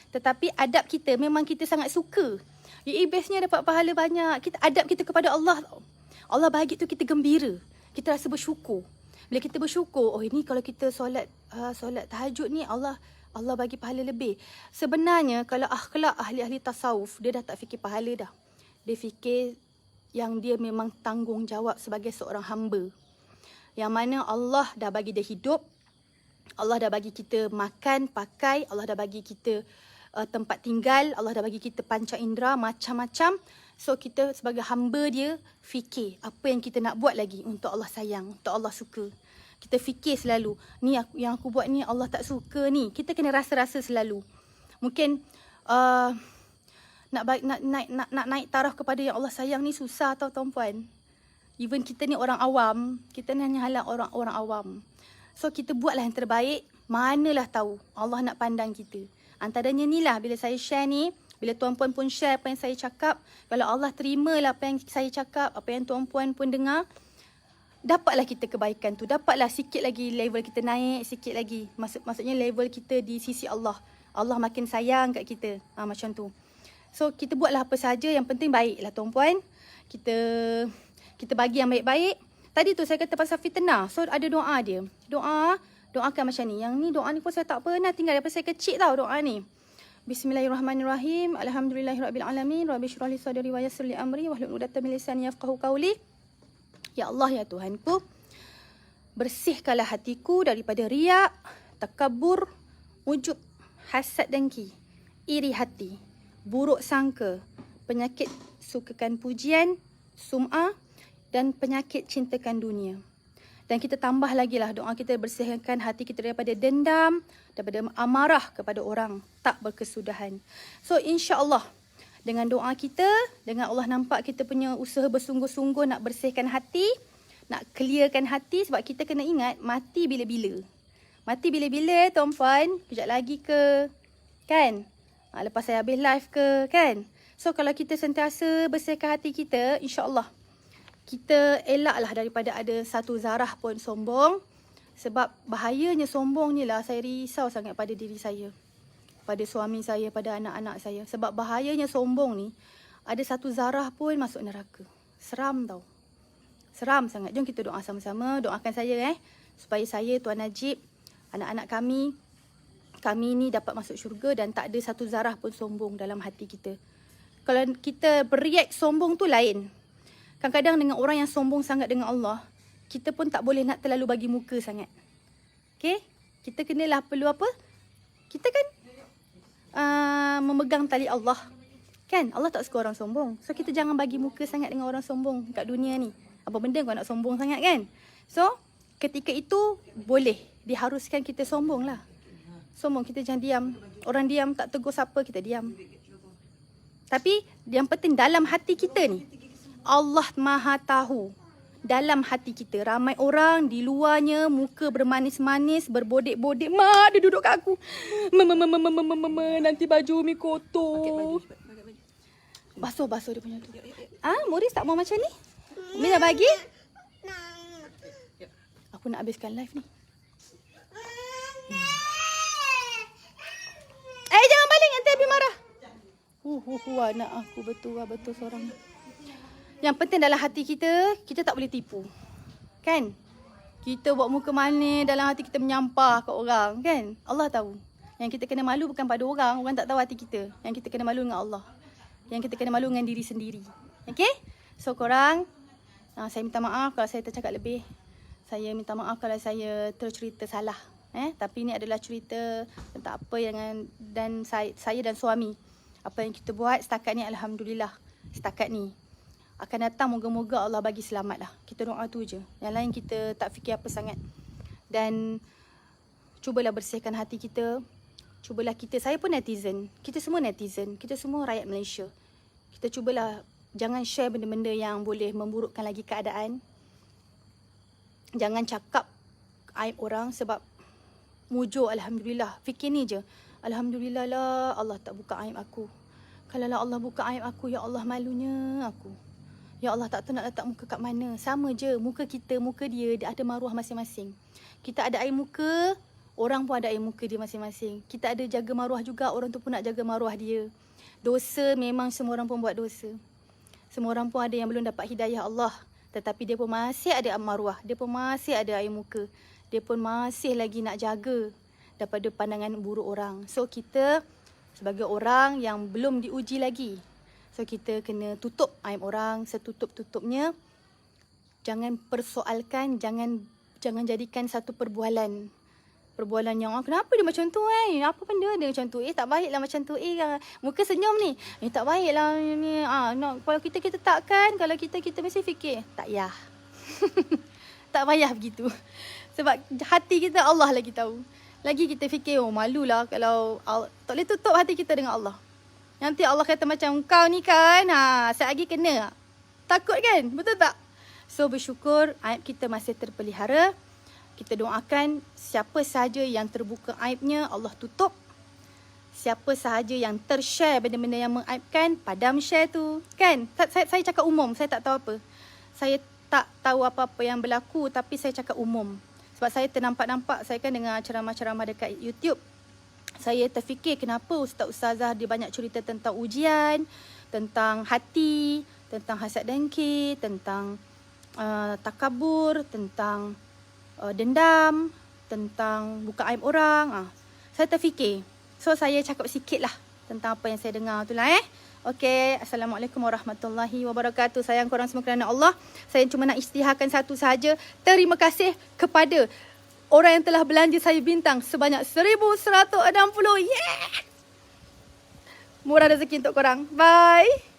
Speaker 1: Tetapi adab kita memang kita sangat suka. Bestnya dapat pahala banyak. Adab kita kepada Allah. Allah bagi tu kita gembira. Kita rasa bersyukur. Bila kita bersyukur, ini kalau kita solat tahajud ni Allah bagi pahala lebih. Sebenarnya kalau akhlak ahli-ahli tasawuf, dia dah tak fikir pahala dah. Dia fikir yang dia memang tanggungjawab sebagai seorang hamba. yang mana Allah dah bagi dia hidup, Allah dah bagi kita makan, pakai, Allah dah bagi kita tempat tinggal, Allah dah bagi kita panca indera macam-macam. So kita sebagai hamba dia fikir apa yang kita nak buat lagi untuk Allah sayang, untuk Allah suka. Kita fikir selalu, ni yang aku buat ni Allah tak suka ni. Kita kena rasa-rasa selalu. Mungkin nak naik taraf kepada yang Allah sayang ni susah tau tuan-puan. Even kita ni orang awam, kita ni hanya halang orang awam. So kita buatlah yang terbaik, manalah tahu Allah nak pandang kita. Antaranya ni lah, bila saya share ni, bila tuan-puan pun share apa yang saya cakap, kalau Allah terimalah apa yang saya cakap, apa yang tuan-puan pun dengar, dapatlah kita kebaikan tu, dapatlah sikit lagi level kita naik, sikit lagi. Maksudnya level kita di sisi Allah. Allah makin sayang kat kita. Macam tu. So kita buatlah apa saja, yang penting baiklah tuan-puan. Kita bagi yang baik-baik. Tadi tu saya kata pasal fitnah. So ada doa dia. Doakan macam ni. Yang ni doa ni pun saya tak pernah tinggal daripada saya kecil tau doa ni. Bismillahirrahmanirrahim. Alhamdulillahirabbil Rabbi syrah li sadri wa yassir li amri wahlul 'uqdatam min lisani yafqahu qawli. Ya Allah, ya Tuhanku, bersihkanlah hatiku daripada riak, takabur, ujub, hasad dengki, iri hati, buruk sangka, penyakit sukakan pujian, sum'ah dan penyakit cintakan dunia. Dan kita tambah lagi lah doa kita, bersihkan hati kita daripada dendam, daripada amarah kepada orang tak berkesudahan. So insya-Allah dengan doa kita, dengan Allah nampak kita punya usaha bersungguh-sungguh nak bersihkan hati, nak clearkan hati, sebab kita kena ingat mati bila-bila. Mati bila-bila tuan-puan, kejap lagi ke, kan? Lepas saya habis live ke, kan? So kalau kita sentiasa bersihkan hati kita, insya-Allah kita elaklah daripada ada satu zarah pun sombong. Sebab bahayanya sombong ni lah, saya risau sangat pada diri saya, pada suami saya, pada anak-anak saya. Sebab bahayanya sombong ni, ada satu zarah pun masuk neraka. Seram tau. Seram sangat. Jom kita doa sama-sama. Doakan saya supaya saya, Tuan Najib, anak-anak kami ni dapat masuk syurga dan tak ada satu zarah pun sombong dalam hati kita. Kalau kita beriak sombong tu lain. Kadang-kadang dengan orang yang sombong sangat dengan Allah, kita pun tak boleh nak terlalu bagi muka sangat. Okay? Kita kenalah perlu apa? Kita kan memegang tali Allah. Kan? Allah tak suka orang sombong. So kita jangan bagi muka sangat dengan orang sombong kat dunia ni. Apa benda kau nak sombong sangat kan? So ketika itu boleh diharuskan kita sombong lah. Sombong, kita jangan diam. Orang diam tak tegur siapa, kita diam. Tapi yang penting dalam hati kita ni, Allah Maha tahu dalam hati kita. Ramai orang di luarnya muka bermanis-manis, berbodek-bodek. Mak, dia duduk kat aku. Nanti baju mi kotor. Basuh dia punya tu. Muris tak mau macam ni? Umi nak bagi? Aku nak habiskan live ni. Jangan balik, nanti Abi marah. Anak aku betul seorang. Yang penting dalam hati kita, kita tak boleh tipu. Kan? Kita buat muka manis, dalam hati kita menyampah kat orang. Kan? Allah tahu. Yang kita kena malu bukan pada orang. Orang tak tahu hati kita. Yang kita kena malu dengan Allah. Yang kita kena malu dengan diri sendiri. Okay? So korang, saya minta maaf kalau saya tercakap lebih. Saya minta maaf kalau saya tercerita salah. Tapi ini adalah cerita tentang apa yang dan saya dan suami. Apa yang kita buat setakat ni, alhamdulillah. Setakat ni. Akan datang moga-moga Allah bagi selamat lah. Kita doa tu je. Yang lain kita tak fikir apa sangat. Dan cubalah bersihkan hati kita. Cubalah kita, saya pun netizen. Kita semua netizen. Kita semua rakyat Malaysia. Kita cubalah jangan share benda-benda yang boleh memburukkan lagi keadaan. Jangan cakap aib orang sebab mujur alhamdulillah. Fikir ni je. Alhamdulillah lah Allah tak buka aib aku. Kalau lah Allah buka aib aku, ya Allah malunya aku. Ya Allah tak tahu nak letak muka kat mana. Sama je, muka kita, muka dia ada maruah masing-masing. Kita ada air muka, orang pun ada air muka dia masing-masing. Kita ada jaga maruah juga, orang tu pun nak jaga maruah dia. Dosa memang semua orang pun buat dosa. Semua orang pun ada yang belum dapat hidayah Allah. Tetapi dia pun masih ada maruah. Dia pun masih ada air muka. Dia pun masih lagi nak jaga daripada pandangan buruk orang. So kita sebagai orang yang belum diuji lagi, so kita kena tutup aib orang setutup-tutupnya. Jangan persoalkan, jangan Jangan jadikan satu perbualan yang kenapa dia macam tu apa benda dia macam tu, tak baiklah macam tu, muka senyum ni, tak baiklah ni, kalau kita takkan, kalau kita mesti fikir tak payah. Tak payah begitu, sebab hati kita Allah lagi tahu. Lagi kita fikir malulah kalau tak boleh tutup hati kita dengan Allah. Nanti Allah kata macam kau ni kan saya lagi kena, takut kan, betul tak? So bersyukur aib kita masih terpelihara. Kita doakan siapa sahaja yang terbuka aibnya, Allah tutup. Siapa sahaja yang tershare benda-benda yang mengaibkan, padam share tu. Kan? Saya cakap umum, saya tak tahu apa. Saya tak tahu apa-apa yang berlaku, tapi saya cakap umum. Sebab saya ternampak-nampak, saya kan dengar ceramah-ceramah dekat YouTube. Saya terfikir kenapa ustaz-ustazah dia banyak cerita tentang ujian, tentang hati, tentang hasad dengki, tentang takabur, tentang dendam, tentang buka aib orang. Saya terfikir. So saya cakap sikit lah tentang apa yang saya dengar tu lah Okey, Assalamualaikum warahmatullahi wabarakatuh. Sayang korang semua kerana Allah. Saya cuma nak isytiharkan satu sahaja. Terima kasih kepada orang yang telah belanja saya bintang sebanyak 1,160. Yeah! Murah rezeki untuk korang. Bye.